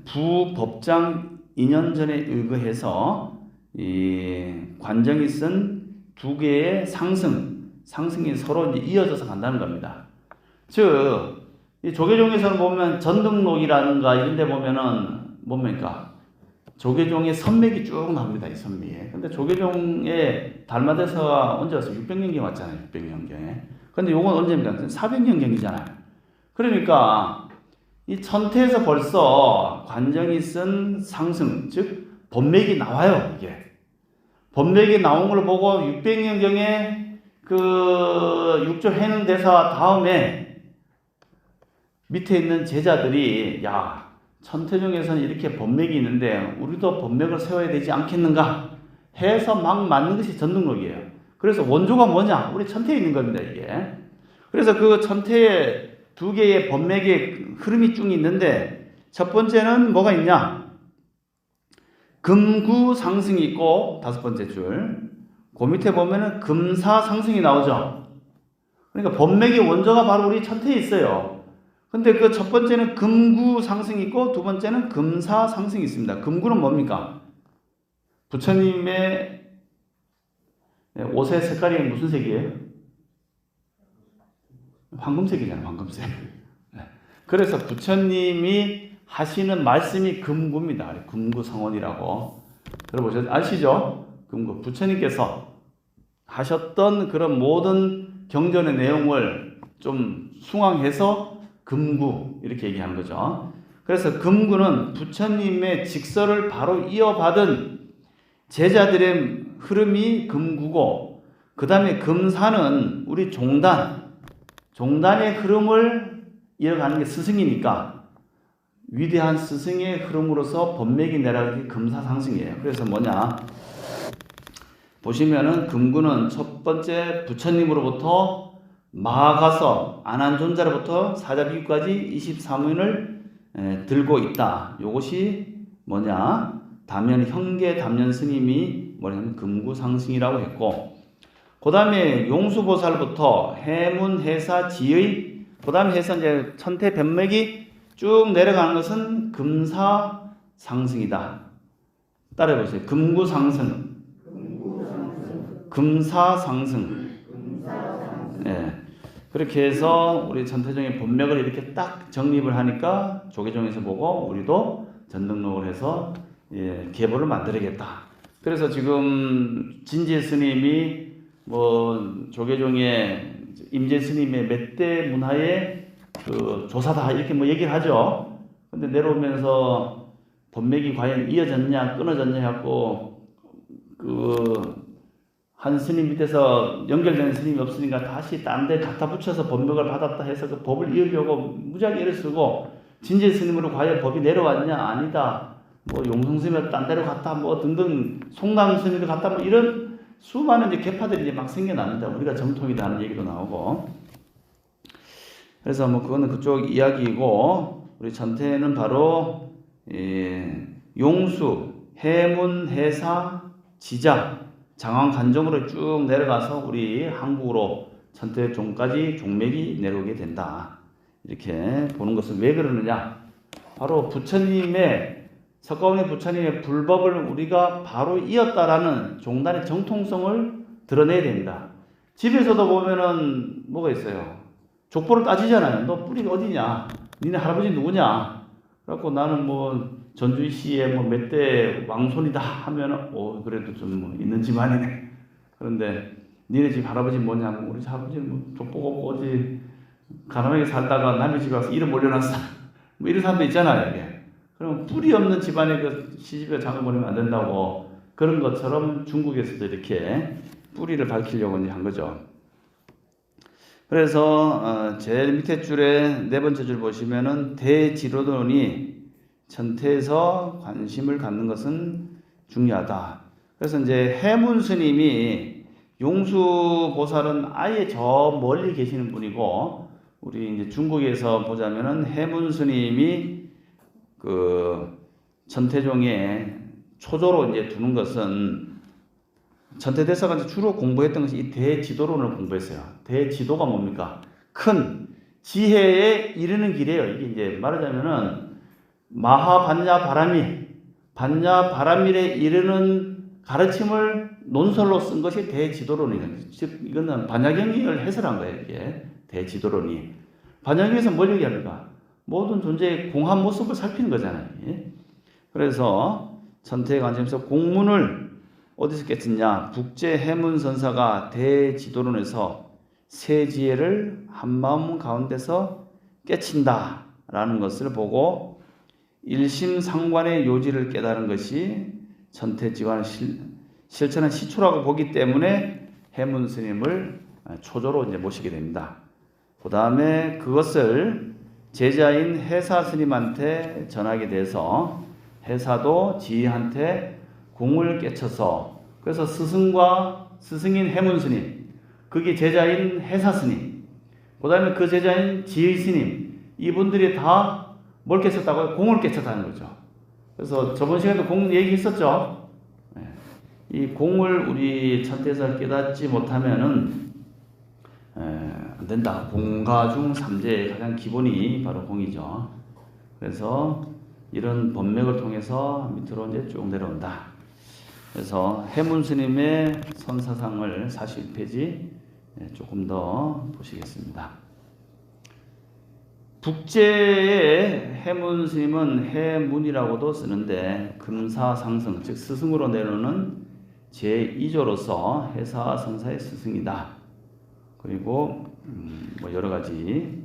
부법장 2년 전에 의거해서 이 관정이 쓴 두 개의 상승이 서로 이제 이어져서 간다는 겁니다. 즉, 이 조계종에서는 보면 전등록이라든가 이런 데 보면은 뭡니까? 조계종의 선맥이 쭉 나옵니다. 이 선맥에. 근데 조계종의 달마대사가 언제 왔어요? 600년경에 왔잖아요. 600년경에. 근데 요건 언제입니까? 400년경이잖아요. 그러니까 이 천태에서 벌써 관정이 쓴 상승, 즉 법맥이 나와요. 이게 법맥이 나온 걸 보고 600년경에 그 육조 해능대사 다음에 밑에 있는 제자들이, 야, 천태종에서는 이렇게 법맥이 있는데 우리도 법맥을 세워야 되지 않겠는가 해서 막 만든 것이 전등록이에요. 그래서 원조가 뭐냐? 우리 천태에 있는 겁니다, 이게. 그래서 그 천태에 두 개의 법맥의 흐름이 쭉 있는데, 첫 번째는 뭐가 있냐? 금구 상승이 있고, 다섯 번째 줄. 그 밑에 보면은 금사 상승이 나오죠. 그러니까 법맥의 원조가 바로 우리 천태에 있어요. 근데 그 첫 번째는 금구 상승이 있고, 두 번째는 금사 상승이 있습니다. 금구는 뭡니까? 부처님의 옷의 색깔이 무슨 색이에요? 황금색이잖아요, 황금색. 그래서 부처님이 하시는 말씀이 금구입니다. 금구성원이라고. 들어보셨죠? 아시죠? 금구. 부처님께서 하셨던 그런 모든 경전의 내용을 좀 숭앙해서 금구, 이렇게 얘기하는 거죠. 그래서 금구는 부처님의 직설을 바로 이어받은 제자들의 흐름이 금구고, 그 다음에 금사는 우리 종단, 종단의 흐름을 이어가는 게 스승이니까 위대한 스승의 흐름으로서 법맥이 내려가기 금사상승이에요. 그래서 뭐냐? 보시면은 금구는 첫 번째 부처님으로부터 마가서 안한존자로부터 사자비규까지 23인을 들고 있다. 요것이 뭐냐? 담연 형계 담연 스님이 뭐냐면 금구상승이라고 했고, 그 다음에 용수보살부터 해문 해사 지의, 그 다음에 해서 이제 천태 변맥이 쭉 내려가는 것은 금사상승이다. 따라해보세요. 금구상승, 금사상승. 예. 그렇게 해서 우리 전태종의 본맥을 이렇게 딱 정립을 하니까 조계종에서 보고 우리도 전등록을 해서 계보를 만들어야겠다. 그래서 지금 진재 스님이 뭐 조계종의 임재 스님의 몇 대 문화의 그 조사다 이렇게 뭐 얘기를 하죠. 근데 내려오면서 본맥이 과연 이어졌냐 끊어졌냐 해갖고 그 한 스님 밑에서 연결되는 스님이 없으니까 다시 딴 데 갖다 붙여서 법맥을 받았다 해서 그 법을 이으려고 무지하게 애를 쓰고, 진재 스님으로 과연 법이 내려왔냐 아니다, 뭐 용성스님을 딴 데로 갔다 뭐 등등 송남 스님을 갔다 뭐 이런 수많은 이제 계파들이 이제 막 생겨납니다. 우리가 정통이다 하는 얘기도 나오고. 그래서 뭐 그거는 그쪽 이야기이고, 우리 전태는 바로 용수, 해문, 해사, 지자, 장왕 간종으로 쭉 내려가서 우리 한국으로 천태종까지 종맥이 내려오게 된다. 이렇게 보는 것은 왜 그러느냐? 바로 부처님의, 석가모니 부처님의 불법을 우리가 바로 이었다라는 종단의 정통성을 드러내야 됩니다. 집에서도 보면은 뭐가 있어요? 족보를 따지잖아요. 너 뿌리가 어디냐? 니네 할아버지 누구냐? 그래갖고 나는 뭐 전주시의 뭐 몇 대 왕손이다 하면은 그래도 좀 뭐 있는 집안이네. 그런데 니네 집 할아버지 뭐냐고, 우리 할아버지는 뭐 족보가 없고 어디 가난하게 살다가 남의 집에 와서 이름 올려놨어. 뭐 이런 사람도 있잖아요. 이게. 그럼 뿌리 없는 집안에 그 시집에 장을 보내면 안 된다고, 그런 것처럼 중국에서도 이렇게 뿌리를 밝히려고 이제 한 거죠. 그래서 제일 밑에 줄에 네 번째 줄 보시면은 대지도론이 천태에서 관심을 갖는 것은 중요하다. 그래서 이제 해문 스님이, 용수보살은 아예 저 멀리 계시는 분이고, 우리 이제 중국에서 보자면은 해문 스님이 그 천태종의 초조로 이제 두는 것은, 천태대사가 이제 주로 공부했던 것이 이 대지도론을 공부했어요. 대지도가 뭡니까? 큰 지혜에 이르는 길이에요. 이게 이제 말하자면은 마하반야 바라밀에 이르는 가르침을 논설로 쓴 것이 대지도론이에요. 즉 이거는 반야경의를 해설한 거예요. 이게 대지도론이. 반야경에서 뭘 얘기합니까? 모든 존재의 공한 모습을 살피는 거잖아요. 그래서 천태에 관심해서 공문을 어디서 깨쳤냐? 북제 해문선사가 대지도론에서 세지혜를 한마음 가운데서 깨친다 라는 것을 보고, 일심상관의 요지를 깨달은 것이 천태지관을 실천한 시초라고 보기 때문에 해문 스님을 초조로 이제 모시게 됩니다. 그 다음에 그것을 제자인 해사 스님한테 전하게 돼서 해사도 지희한테 공을 깨쳐서, 그래서 스승인 해문 스님, 그게 제자인 해사 스님, 그 다음에 그 제자인 지희 스님, 이분들이 다 뭘 깨쳤다고요? 공을 깨쳤다는 거죠. 그래서 저번 시간에도 공 얘기했었죠. 이 공을 우리 천태에서 깨닫지 못하면은 안 된다. 공가 중 3제의 가장 기본이 바로 공이죠. 그래서 이런 법맥을 통해서 밑으로 이제 쭉 내려온다. 그래서 해문 스님의 선사상을 41페이지 조금 더 보시겠습니다. 북제의 해문 스님은 해문이라고도 쓰는데, 금사상승, 즉 스승으로 내놓는 제2조로서 해사선사의 스승이다. 그리고 뭐 여러 가지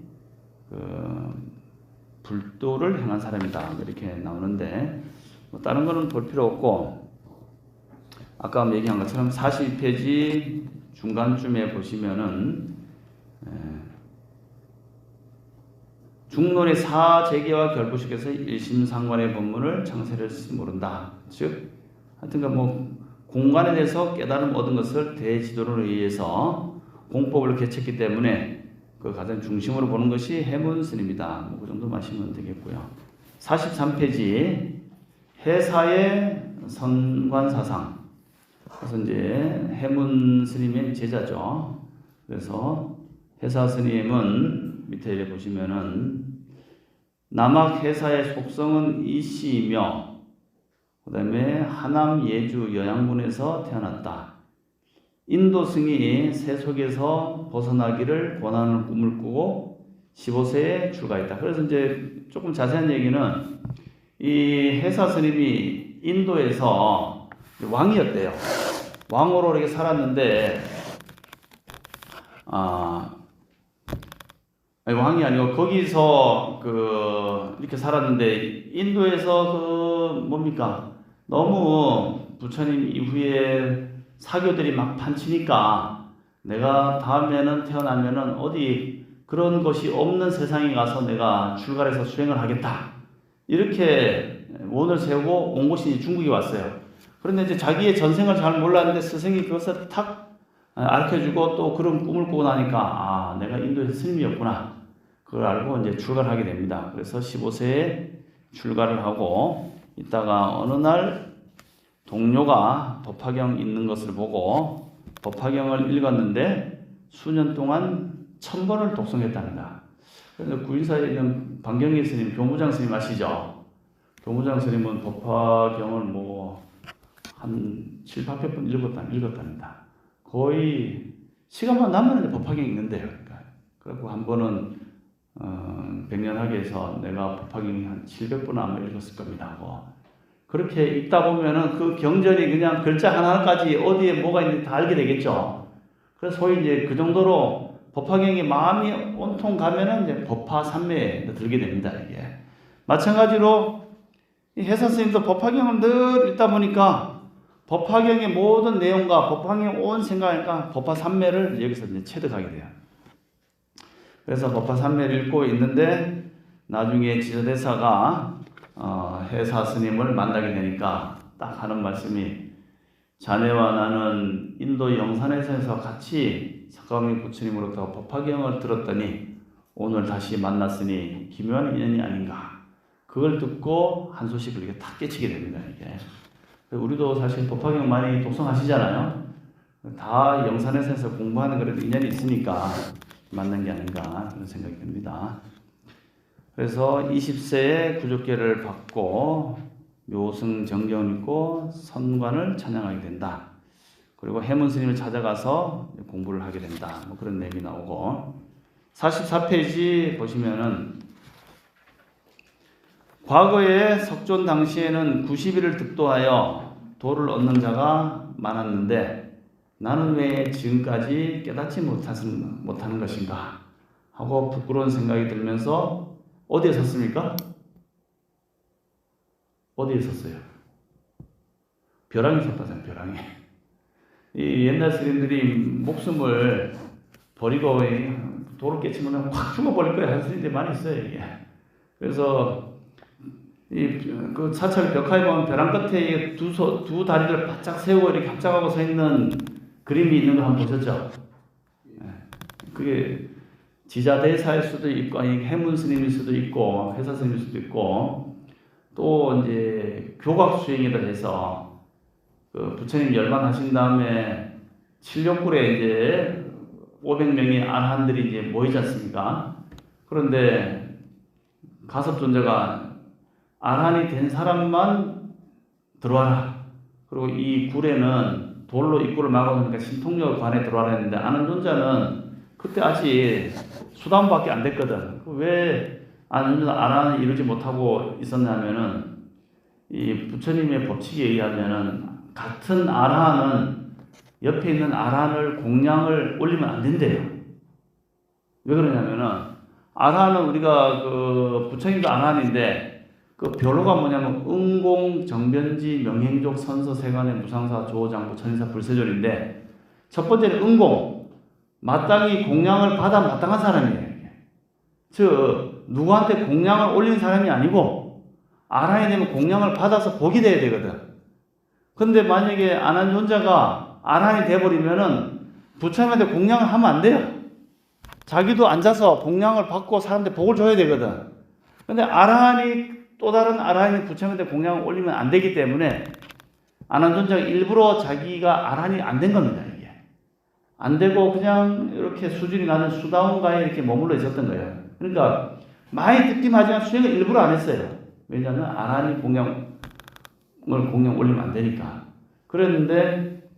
불도를 행한 사람이다 이렇게 나오는데, 뭐 다른 거는 볼 필요 없고, 아까 얘기한 것처럼 42페이지 중간쯤에 보시면은 중론의 사재계와 결부식에서 일심상관의 법문을 창세를 모른다. 즉 하여튼간 뭐 공간에 대해서 깨달음 얻은 것을 대지도론에 의해서 공법을 개쳤기 때문에 그 가장 중심으로 보는 것이 해문스님이다. 뭐 그 정도 마시면 되겠고요. 43페이지 해사의 선관사상. 그래서 이제 해문스님의 제자죠. 그래서 해사 스님은 밑에 보시면은 남학 해사의 속성은 이씨이며 그 다음에 하남 예주 여양군에서 태어났다. 인도승이 세속에서 벗어나기를 권하는 꿈을 꾸고 15세에 출가했다. 그래서 이제 조금 자세한 얘기는 이 해사 스님이 인도에서 왕이었대요. 왕으로 이렇게 살았는데, 아니, 왕이 아니고 거기서 이렇게 살았는데 인도에서 뭡니까? 너무 부처님 이후에 사교들이 막 판치니까 내가 다음에는 태어나면은 어디 그런 것이 없는 세상에 가서 내가 출가를 해서 수행을 하겠다. 이렇게 원을 세우고 온 곳이 중국에 왔어요. 그런데 이제 자기의 전생을 잘 몰랐는데 스승이 그것을 탁 알려주고 또 그런 꿈을 꾸고 나니까 내가 인도에서 스님이었구나. 그걸 알고 이제 출가를 하게 됩니다. 그래서 15세에 출가를 하고 있다가 어느 날 동료가 법화경 있는 것을 보고 법화경을 읽었는데 수년 동안 1000번을 독송했답니다. 그래서 구인사에 있는 방경희 스님, 교무장 스님 아시죠? 교무장 스님은 법화경을 뭐 한 7, 800번 읽었답니다. 거의 시간만 나면 법화경이 있는데요. 그리고 한 번은 백년학에서 내가 법화경이 한 700번 아마 읽었을 겁니다 하고 그렇게 읽다 보면은 그 경전이 그냥 글자 하나까지 어디에 뭐가 있는지 다 알게 되겠죠. 그래서 소위 이제 그 정도로 법화경에 마음이 온통 가면은 이제 법화삼매에 들게 됩니다. 이게 마찬가지로 이 해사 스님도 법화경을 늘 읽다 보니까 법화경의 모든 내용과 법화경의 온 생각이니까 법화삼매를 여기서 이제 체득하게 돼요. 그래서 법화삼매를 읽고 있는데 나중에 지도대사가 해사 스님을 만나게 되니까 딱 하는 말씀이 자네와 나는 인도 영산에서 같이 석가모니 부처님으로부터 법화경을 들었더니 오늘 다시 만났으니 기묘한 인연이 아닌가. 그걸 듣고 한 소식을 이렇게 탁 깨치게 됩니다. 이게. 우리도 사실 법화경 많이 독송하시잖아요. 다 영산에서 공부하는 그런 인연이 있으니까 만난 게 아닌가 그런 생각이 듭니다. 그래서 20세에 구족계를 받고 묘승 정경을 읽고 선관을 찬양하게 된다. 그리고 해문 스님을 찾아가서 공부를 하게 된다. 뭐 그런 내용이 나오고 44페이지 보시면은 과거에 석존 당시에는 90일을 득도하여 도를 얻는 자가 많았는데 나는 왜 지금까지 깨닫지 못하는 것인가 하고 부끄러운 생각이 들면서 어디에 섰습니까? 어디에 섰어요? 벼랑에 섰다잖아요. 벼랑에. 이 옛날 스님들이 목숨을 버리고 도를 깨치면 확 죽어버릴 거야 하는 스님들이 많이 있어요. 이게. 그래서 그 사찰 벽화에 보면 벼랑 끝에 두 다리를 바짝 세우고 이렇게 합작하고 서 있는 그림이 있는 거 한번 보셨죠? 그게 지자대사일 수도 있고, 아니 해문 스님일 수도 있고, 회사 스님일 수도 있고, 또 이제 교각 수행이라 해서 그 부처님 열반하신 다음에 칠욕굴에 이제 500명의 아라한들이 이제 모이지 않습니까? 그런데 가섭존자가 아라한이 된 사람만 들어와라. 그리고 이 굴에는 돌로 입구를 막아놓으니까 신통력 관에 들어와라 했는데 아는 존자는 그때 아직 수담밖에 안 됐거든. 왜 아는 존자는 아라한을 이루지 못하고 있었냐면은 이 부처님의 법칙에 의하면은 같은 아라한은 옆에 있는 아라한을 공양을 올리면 안 된대요. 왜 그러냐면은 아라한은 우리가 그 부처님도 아라한인데 그 별호가 뭐냐면 응공, 정변지, 명행족, 선서, 세간의 무상사, 조장부, 천인사, 불세존인데 첫 번째는 응공, 마땅히 공양을 받아 마땅한 사람이에요. 즉 누구한테 공양을 올린 사람이 아니고 아란이 되면 공양을 받아서 복이 돼야 되거든. 근데 만약에 아난존자가 아란이 돼버리면은 부처님한테 공양을 하면 안 돼요. 자기도 앉아서 공양을 받고 사람한테 복을 줘야 되거든. 근데 아란이 또 다른 아란이 부처님한테 공양을 올리면 안 되기 때문에 아난존자가 일부러 자기가 아란이 안 된 겁니다. 이게 안 되고 그냥 이렇게 수준이 낮은 수다원가에 이렇게 머물러 있었던 거예요. 그러니까 많이 듣긴 하지만 수행을 일부러 안 했어요. 왜냐하면 아란이 공양 올리면 안 되니까. 그랬는데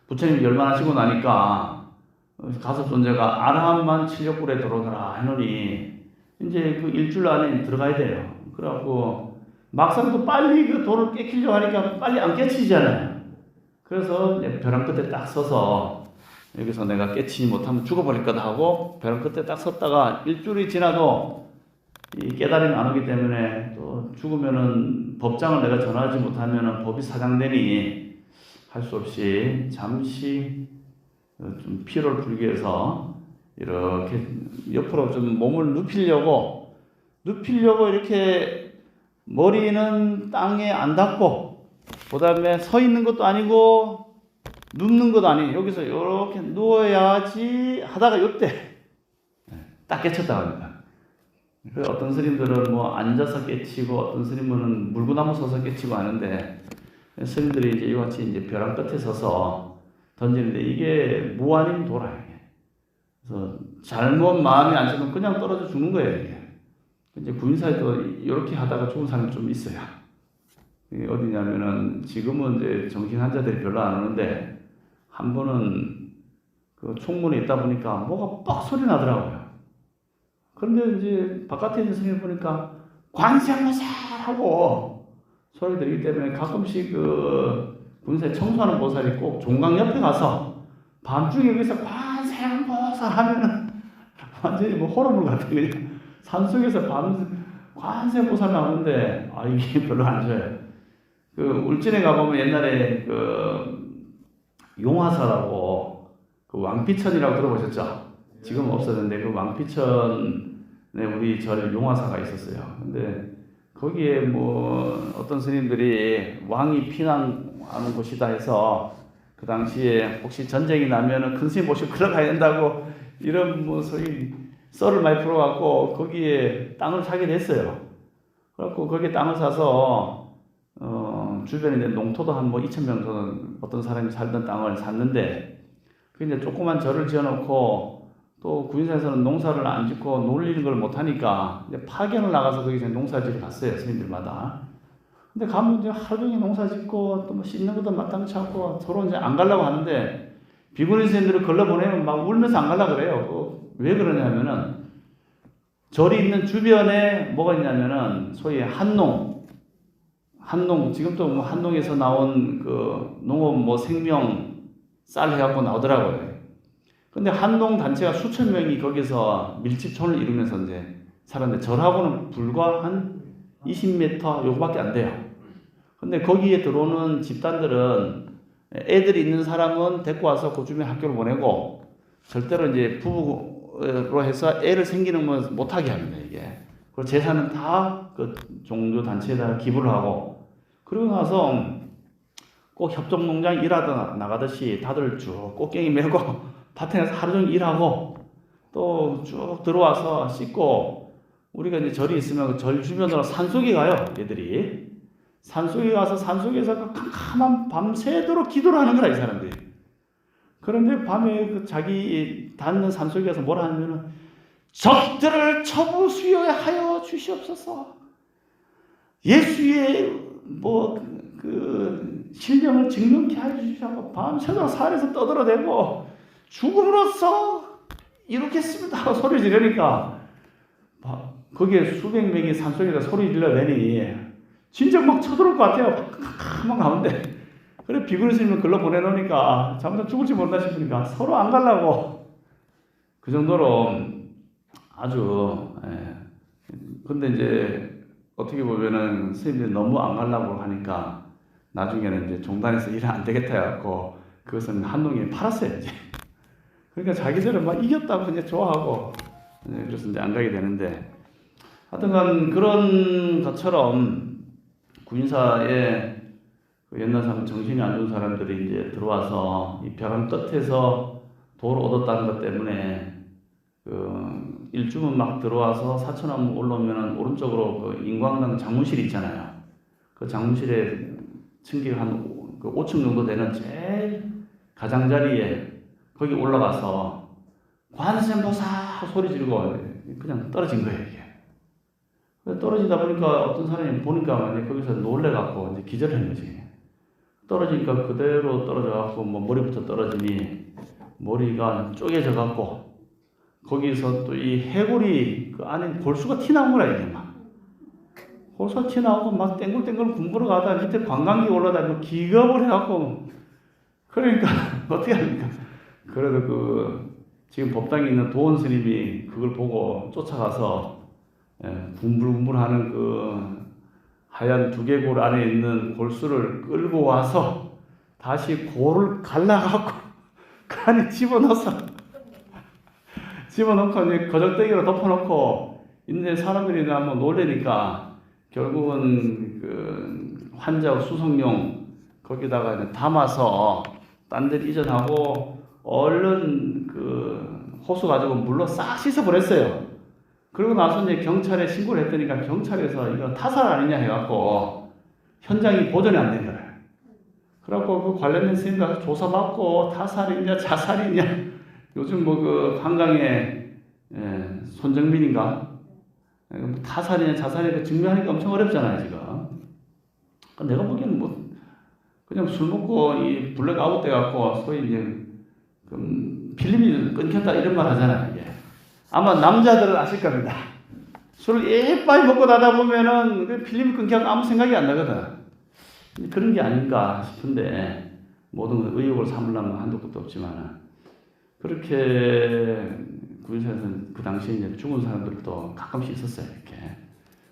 부처님이 열만하시고 나니까 가섭존자가 아라한만 7역불에 들어오더라 하노니 이제 그 일주일 안에 들어가야 돼요. 그래갖고 막상 또 빨리 그 돌을 깨키려고 하니까 빨리 안 깨치잖아요. 그래서 벼랑 끝에 딱 서서 여기서 내가 깨치지 못하면 죽어버릴 거다 하고 벼랑 끝에 딱 섰다가 일주일이 지나도 이 깨달음이 안 오기 때문에 또 죽으면은 법장을 내가 전하지 못하면은 법이 사장되니 할 수 없이 잠시 좀 피로를 풀기 위해서 이렇게 옆으로 좀 몸을 눕히려고 이렇게 머리는 땅에 안 닿고 그 다음에 서 있는 것도 아니고 눕는 것도 아니에요. 여기서 이렇게 누워야지 하다가 이때 딱 깨쳤다고 합니다. 그래서 어떤 스님들은 뭐 앉아서 깨치고 어떤 스님은 물구나무 서서 깨치고 하는데 스님들이 이제 이같이 이제 벼랑 끝에 서서 던지는데 이게 무아님 돌아요. 그래서 잘못 마음이 안 쓰면 그냥 떨어져 죽는 거예요. 이게. 이제 구인사에도 이렇게 하다가 죽은 사람이 좀 있어요. 이게 어디냐면은 지금은 이제 정신 환자들이 별로 안 오는데 한 번은 그 총문에 있다 보니까 뭐가 빡 소리 나더라고요. 그런데 이제 바깥에 있는 스님 보니까 관세음보살하고 소리 들리기 때문에 가끔씩 그 군사에 청소하는 보살이 꼭 종강 옆에 가서 밤중에 여기서 관세음보살 하면은 완전히 뭐 호러물 같은 그냥 산속에서 관세음보살 나오는데 아 이게 별로 안 좋아요. 그 울진에 가보면 옛날에 그 용화사라고 그 왕피천이라고 들어보셨죠? 지금 없어졌는데 그 왕피천에 우리 절 용화사가 있었어요. 근데 거기에 뭐 어떤 스님들이 왕이 피난하는 곳이다 해서 그 당시에 혹시 전쟁이 나면은 큰 스님 모시고 걸어가야 된다고 이런 뭐 소위 썰을 많이 풀어갖고 거기에 땅을 사게 됐어요. 그래갖고 거기에 땅을 사서 주변에 이제 농토도 한 뭐 2,000평 정도 어떤 사람이 살던 땅을 샀는데 그 이제 조그만 절을 지어놓고 또 구인사에서는 농사를 안 짓고 놀리는 걸 못하니까 이제 파견을 나가서 거기서 농사지러 갔어요. 스님들마다. 근데 가면 이제 하루 종일 농사 짓고 또 뭐 씻는 것도 마땅치 않고 서로 이제 안 가려고 하는데 비구니 스님들을 걸러보내면 막 울면서 안 가려고 그래요. 왜 그러냐면은 절이 있는 주변에 뭐가 있냐면은 소위 한농 지금도 뭐 한농에서 나온 그 농업 뭐 생명 쌀 해갖고 나오더라고요. 근데 한농 단체가 수천 명이 거기서 밀집촌을 이루면서 이제 살았는데 절하고는 불과 한 20m 요거밖에 안 돼요. 근데 거기에 들어오는 집단들은 애들이 있는 사람은 데리고 와서 그 주변에 학교를 보내고 절대로 이제 부부로 해서 애를 생기는 건 못하게 합니다, 이게. 그리고 재산은 다 그 종교 단체에다 기부를 하고 그러고 나서 꼭 협동농장 일하다 나가듯이 다들 쭉 꽃갱이 메고 밭에 가서 하루 종일 일하고 또 쭉 들어와서 씻고 우리가 이제 절이 있으면 그 절 주변으로 산속에 가요, 얘들이. 산속에 가서 산속에서 그 캄캄한 밤새도록 기도를 하는 거라, 이 사람들이. 그런데 밤에 그 자기 닿는 산속에 가서 뭐라 하냐면은 적들을 처부 수여하여 주시옵소서. 예수의 그 신령을 증명케 하여 주시고 밤새도록 산에서 떠들어대고 죽음으로써 이룩했습니다 하고 소리 지르니까 거기에 수백 명이 산속에서 소리 질러대니 진짜 막 쳐들어올 것 같아요. 캄캄한 가운데. 그래 비구니 스님을 글로 보내놓으니까 잠깐 죽을지 모른다 싶으니까 서로 안 가려고 그 정도로 아주 근데 이제 어떻게 보면은 스님들이 너무 안 가려고 하니까 나중에는 이제 종단에서 일은 안 되겠다 해갖고 그것은 한농에 팔았어요 이제. 그러니까 자기들은 막 이겼다고 이제 좋아하고 그래서 이제 안 가게 되는데, 하여튼간 그런 것처럼 구인사에 그 옛날 사람 정신이 안 좋은 사람들이 이제 들어와서 이 벼랑 끝에서 돌을 얻었다는 것 때문에 그 일주문 막 들어와서 사천암 올라오면 오른쪽으로 그 인광당 장문실이 있잖아요. 그 장문실에 층기가 한 그 5층 정도 되는 제일 가장자리에 거기 올라가서 관세음보살 소리 지르고 그냥 떨어진 거예요, 이게. 떨어지다 보니까 어떤 사람이 보니까 거기서 놀래갖고 이제 기절한 거지. 떨어지니까 그대로 떨어져갖고 뭐 머리부터 떨어지니 머리가 쪼개져갖고 거기서 또 이 해골이 그 안에 골수가 튀나온 거라, 이게 막. 골수가 튀나오고 막 땡글땡글 굶보러 가다 밑에 관광객 올라다니고 기겁을 해갖고 그러니까 어떻게 합니까? 그래도 그 지금 법당에 있는 도원 스님이 그걸 보고 쫓아가서 군불군불하는 그 하얀 두개골 안에 있는 골수를 끌고 와서 다시 골을 갈라갖고 그 안에 집어넣어서 이제 거적대기로 덮어놓고 이제 사람들이 한번 놀래니까 결국은 그 환자 수송용 거기다가 담아서 딴 데를 이전하고 얼른 그 호수 가지고 물로 싹 씻어버렸어요. 그러고 나서 이제 경찰에 신고를 했더니까 경찰에서 이거 타살 아니냐 해갖고 현장이 보존이 안 된 거예요. 그래갖고 그 관련된 스님들 조사받고 타살이냐 자살이냐 요즘 뭐 그 한강에 손정민인가 타살이냐 자살이냐 증명하니까 엄청 어렵잖아요, 지금. 내가 보기에는 뭐 그냥 술 먹고 이 블랙아웃 돼갖고 소위 이제 필름이 끊겼다 이런 말 하잖아요, 이게. 아마 남자들은 아실 겁니다. 술을 예빨리 먹고 나다 보면은 그 필름이 끊겨서 아무 생각이 안 나거든. 그런 게 아닌가 싶은데 모든 의혹을 삼으려면 한도 끝도 없지만 그렇게 구인사에서는 그 당시에 이제 죽은 사람들도 가끔씩 있었어요, 이렇게.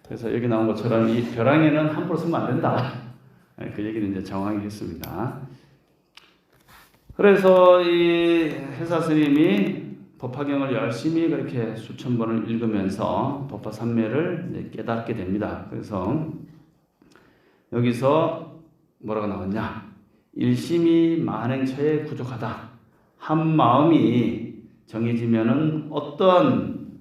그래서 여기 나온 것처럼 이 벼랑에는 함부로 쓰면 안 된다. 그 얘기는 이제 정확히 했습니다. 그래서 이 해사 스님이 법화경을 열심히 그렇게 수천 번을 읽으면서 법화 삼매를 깨닫게 됩니다. 그래서 여기서 뭐라고 나왔냐? 일심이 만행처에 부족하다. 한 마음이 정해지면은 어떤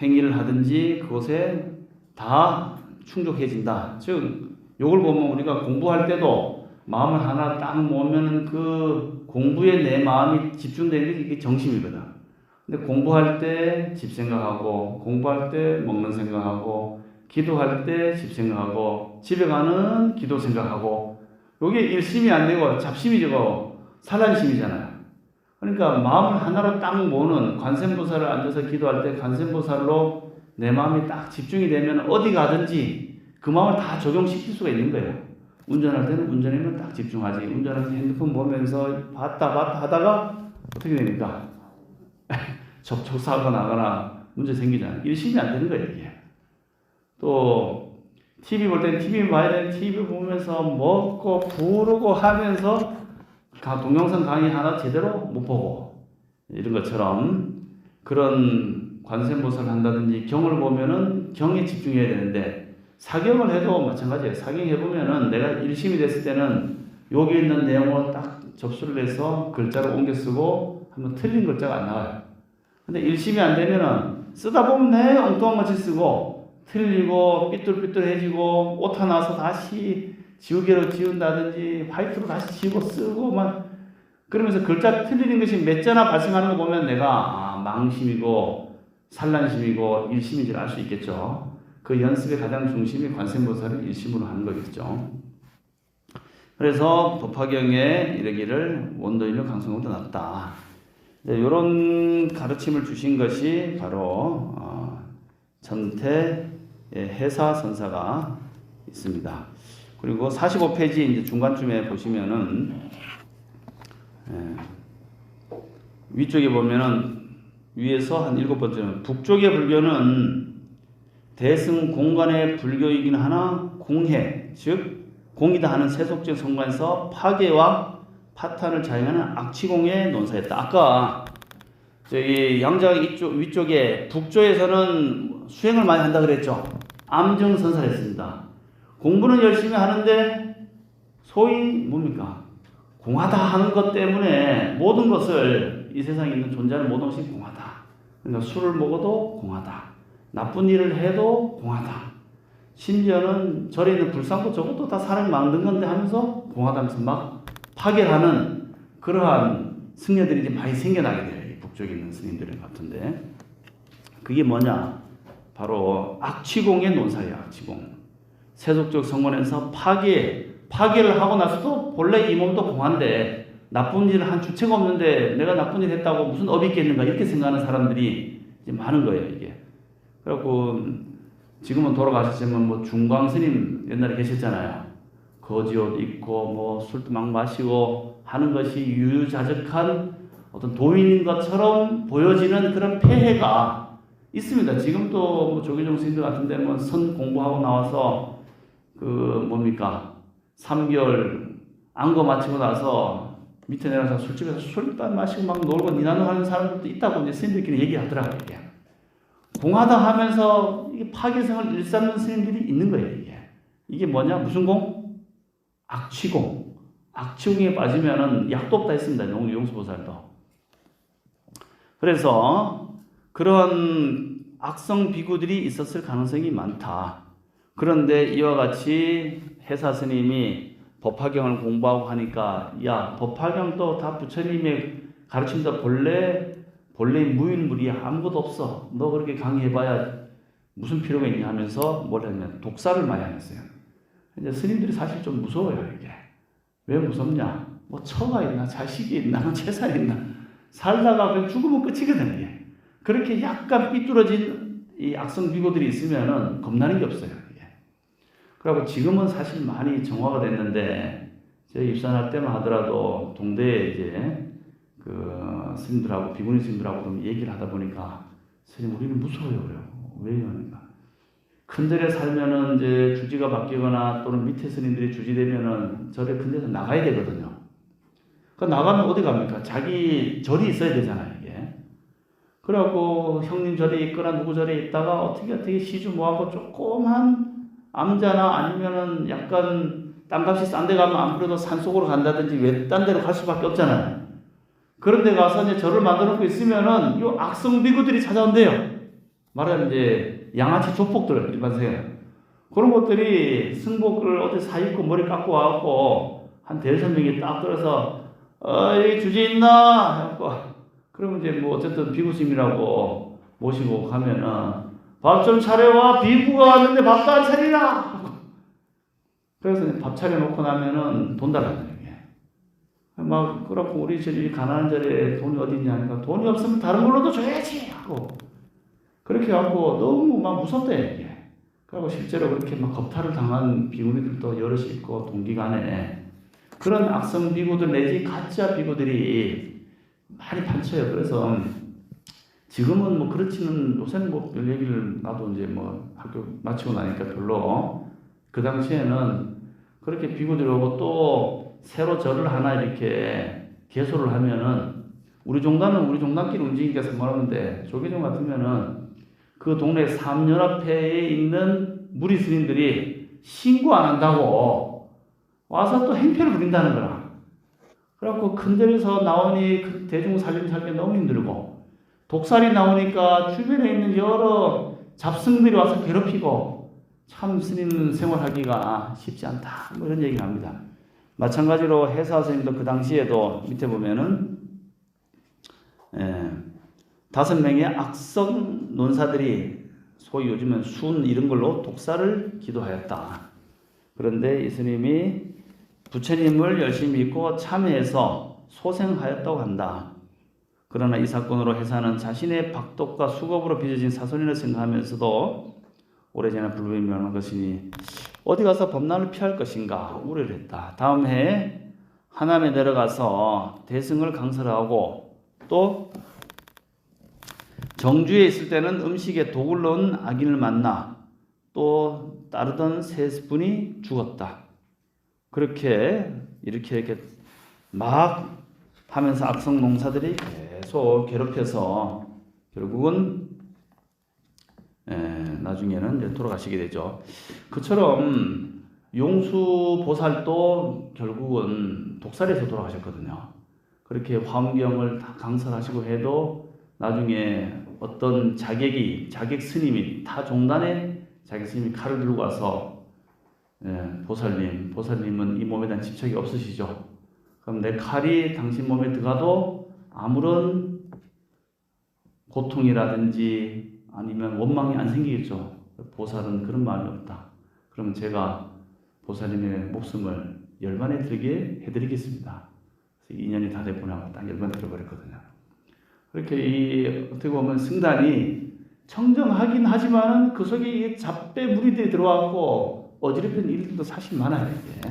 행위를 하든지 그곳에 다 충족해진다. 즉, 요걸 보면 우리가 공부할 때도 마음을 하나 딱 모으면은 그 공부에 내 마음이 집중되는 게 이게 정심이거든. 근데 공부할 때 집 생각하고, 공부할 때 먹는 생각하고, 기도할 때 집 생각하고, 집에 가는 기도 생각하고, 요게 일심이 안 되고 잡심이 저거 산란심이잖아요. 그러니까 마음을 하나로 딱 모으는 관세음보살을 앉아서 기도할 때 관세음보살로 내 마음이 딱 집중이 되면 어디 가든지 그 마음을 다 적용시킬 수가 있는 거예요. 운전할 때는 운전에만 딱 집중하지. 운전할 때 핸드폰 보면서 봤다 하다가 어떻게 됩니까? 접촉사고 나거나 문제 생기잖아요. 일심이 안 되는 거예요, 이게. 또 TV 볼 때는 TV 봐야 되는 TV 보면서 먹고 부르고 하면서 동영상 강의 하나 제대로 못 보고 이런 것처럼 그런 관세음보살을 한다든지 경을 보면은 경에 집중해야 되는데 사경을 해도 마찬가지예요. 사경해보면은 내가 일심이 됐을 때는 여기 있는 내용을 딱 접수를 해서 글자를 옮겨 쓰고 하면 틀린 글자가 안 나와요. 근데 일심이 안 되면은 쓰다 보면 내 엉뚱한 것이 쓰고 틀리고 삐뚤삐뚤해지고 오타 나서 다시 지우개로 지운다든지 화이트로 다시 지우고 쓰고 막 그러면서 글자 틀리는 것이 몇 자나 발생하는 거 보면 내가 망심이고 산란심이고 일심인지를 알 수 있겠죠. 그 연습의 가장 중심이 관세음보살을 일심으로 하는 거겠죠. 그래서 법화경에 이르기를 원도인을 강성보다 낫다. 이런 가르침을 주신 것이 바로 전태 해사 선사가 있습니다. 그리고 45페이지 이제 중간쯤에 보시면은 위쪽에 보면은 위에서 한 7번째는 북쪽의 불교는 대승 공간의 불교이긴 하나 공해 즉 공이다 하는 세속적 성관에서 파괴와 파탄을 자행하는 악취공에 논사했다. 아까 저기 양장 위쪽에 북쪽에서는 수행을 많이 한다 그랬죠. 암정선사를 했습니다. 공부는 열심히 하는데 소위 뭡니까? 공하다 하는 것 때문에 모든 것을 이 세상에 있는 존재하는 모든 것이 공하다. 그러니까 술을 먹어도 공하다. 나쁜 일을 해도 공하다. 심지어는 절에 있는 불상도 저것도 다 사람이 만든 건데 하면서 공하다면서 막 파괴하는 그러한 승려들이 이제 많이 생겨나게 돼요. 이 북쪽에 있는 스님들 같은데. 그게 뭐냐? 바로 악취공의 논사예요. 악취공. 세속적 성원에서 파괴를 하고 나서도 본래 이 몸도 공한데 나쁜 일을 한 주체가 없는데 내가 나쁜 일 했다고 무슨 업이 있겠는가 이렇게 생각하는 사람들이 이제 많은 거예요. 이게. 그래갖고 지금은 돌아가셨지만 뭐 중광 스님 옛날에 계셨잖아요. 거지옷 입고 뭐 술도 막 마시고 하는 것이 유유자적한 어떤 도인인 것처럼 보여지는 그런 폐해가 있습니다. 지금도 뭐 조계종 스님들 같은데 뭐 선 공부하고 나와서 그 뭡니까 3개월 안거 마치고 나서 밑에 내려가서 술집에서 술만 마시고 막 놀고 니나노 하는 사람들도 있다고 이제 스님들끼리 얘기하더라고요. 이게. 공하다 하면서 이게 파괴성을 일삼는 스님들이 있는 거예요. 이게 뭐냐? 무슨 공? 악취공. 악취공에 빠지면은 약도 없다 했습니다. 용수보살도. 그래서 그런 악성 비구들이 있었을 가능성이 많다. 그런데 이와 같이 해사 스님이 법화경을 공부하고 하니까 야 법화경도 다 부처님의 가르침도 본래 무일물이야. 아무것도 없어. 너 그렇게 강의해봐야 무슨 필요가 있냐 하면서 뭘 했냐면 독사를 많이 했어요. 이제 스님들이 사실 좀 무서워요. 이게 왜 무섭냐? 뭐 처가 있나 자식이 있나 재산이 있나 살다가 그냥 죽으면 끝이거든요. 이게. 그렇게 약간 삐뚤어진 이 악성 비고들이 있으면은 겁나는 게 없어요. 이게. 그리고 지금은 사실 많이 정화가 됐는데 제가 입산할 때만 하더라도 동대에 이제 그 스님들하고 비구니 스님들하고 좀 얘기를 하다 보니까 스님 우리는 무서워요. 그래요. 왜요? 그러니까 큰 절에 살면은 이제 주지가 바뀌거나 또는 밑에 스님들이 주지되면은 절에 큰 데서 나가야 되거든요. 그 나가면 어디 갑니까? 자기 절이 있어야 되잖아요. 이게. 그래갖고 형님 절에 있거나 누구 절에 있다가 어떻게 시주 모아고 조그만 암자나 아니면은 약간 땅값이 싼 데 가면 안 그래도 산속으로 간다든지 외딴 데로 갈 수밖에 없잖아요. 그런 데 가서 이제 절을 만들어 놓고 있으면은 이 악성 비구들이 찾아온대요. 말하자면 이제 양아치 조폭들 일반세요. 그런 것들이 승복을 어디 사입고 머리 깎고 와갖고 한 대여섯 명이 딱 들어서 여기 주지 있나? 해갖고 그러면 이제 뭐 어쨌든 비구스님이라고 모시고 가면은 밥 좀 차려와. 비구가 왔는데 밥도 안 차리나? 그래서 밥 차려놓고 나면은 돈 달라는 거예요. 막 그렇고 우리 저기 가난한 절에 돈이 어디 있냐 하니까 돈이 없으면 다른 걸로도 줘야지 하고 그렇게 하고 너무 막 무섭대 이게. 그리고 실제로 그렇게 막 겁탈을 당한 비구니들도 여럿이 있고 동기간에 그런 악성 비구들 내지 가짜 비구들이 많이 판쳐요. 그래서 지금은 뭐 그렇지는 요새는 뭐 별 얘기를 나도 이제 뭐 학교 마치고 나니까 별로 그 당시에는 그렇게 비구들이 오고 또 새로 절을 하나 이렇게 개소를 하면은 우리 종단은 우리 종단끼리 움직이니까 상관없는데 조계종 같으면은 그 동네 삼연합회에 있는 무리 스님들이 신고 안 한다고 와서 또 행패를 부린다는 거라. 그래갖고 큰 데에서 나오니 대중 살림 살기 너무 힘들고 독살이 나오니까 주변에 있는 여러 잡승들이 와서 괴롭히고 참 스님 생활하기가 쉽지 않다. 뭐 이런 얘기를 합니다. 마찬가지로 해사 스님도 그 당시에도 밑에 보면은 5명의 악성 논사들이 소위 요즘은 순 이런 걸로 독사를 기도하였다. 그런데 이 스님이 부처님을 열심히 믿고 참여해서 소생하였다고 한다. 그러나 이 사건으로 해사는 자신의 박독과 수겁으로 빚어진 사손이라 생각하면서도 오래전에 불법이 멸망한 것이니 어디 가서 법난을 피할 것인가 우려를 했다. 다음 해에 하남에 내려가서 대승을 강설하고 또 정주에 있을 때는 음식에 독을 넣은 악인을 만나 또 따르던 세 분이 죽었다. 이렇게 막 하면서 악성 농사들이 계속 괴롭혀서 결국은 나중에는 이제 돌아가시게 되죠. 그처럼 용수 보살도 결국은 독살에서 돌아가셨거든요. 그렇게 화엄경을 다 강설하시고 해도 나중에 어떤 자객 스님이 타 종단에 자객 스님이 칼을 들고 와서 보살님은 이 몸에 대한 집착이 없으시죠. 그럼 내 칼이 당신 몸에 들어가도 아무런 고통이라든지 아니면 원망이 안 생기겠죠. 보살은 그런 마음이 없다. 그러면 제가 보살님의 목숨을 열반에 들게 해드리겠습니다. 그래서 2년이 다 돼보냐고 딱 열반 들어버렸거든요. 그렇게 어떻게 보면 승단이 청정하긴 하지만은 그 속에 잡배 무리들이 들어왔고 어지럽힌 일들도 사실 많아요. 이게.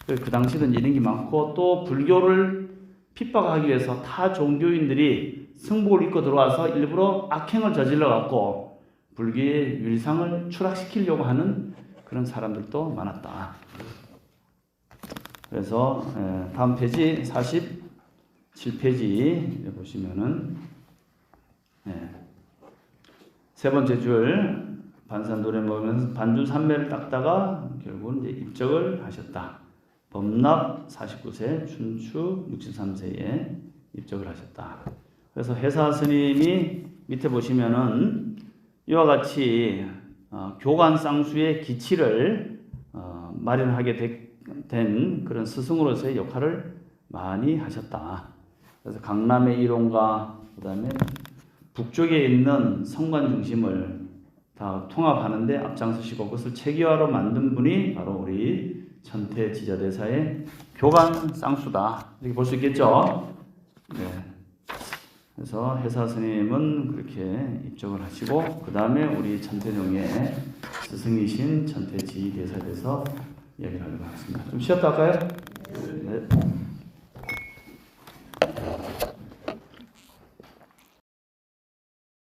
그 당시는 이런 게 많고 또 불교를 핍박하기 위해서 타 종교인들이 승복을 입고 들어와서 일부러 악행을 저질러 갖고 불교의 율상을 추락시키려고 하는 그런 사람들도 많았다. 그래서 다음 페이지 47페이지 보시면은 세 번째 줄 반산 노래 먹으면서 반주 삼매를 닦다가 결국은 이제 입적을 하셨다. 범납 49세, 춘추 63세에 입적을 하셨다. 그래서 해사 스님이 밑에 보시면은 이와 같이 교관 쌍수의 기치를 마련하게 된 그런 스승으로서의 역할을 많이 하셨다. 그래서 강남의 이론과 그다음에 북쪽에 있는 성관 중심을 다 통합하는데 앞장서시고 그것을 체계화로 만든 분이 바로 우리 천태 지자대사의 교관 쌍수다. 이렇게 볼 수 있겠죠. 네. 그래서 해사 스님은 그렇게 입적을 하시고 그 다음에 우리 천태종의 스승이신 천태지 대사에 대해서 이야기를 하려고 하겠습니다. 좀 쉬었다 할까요?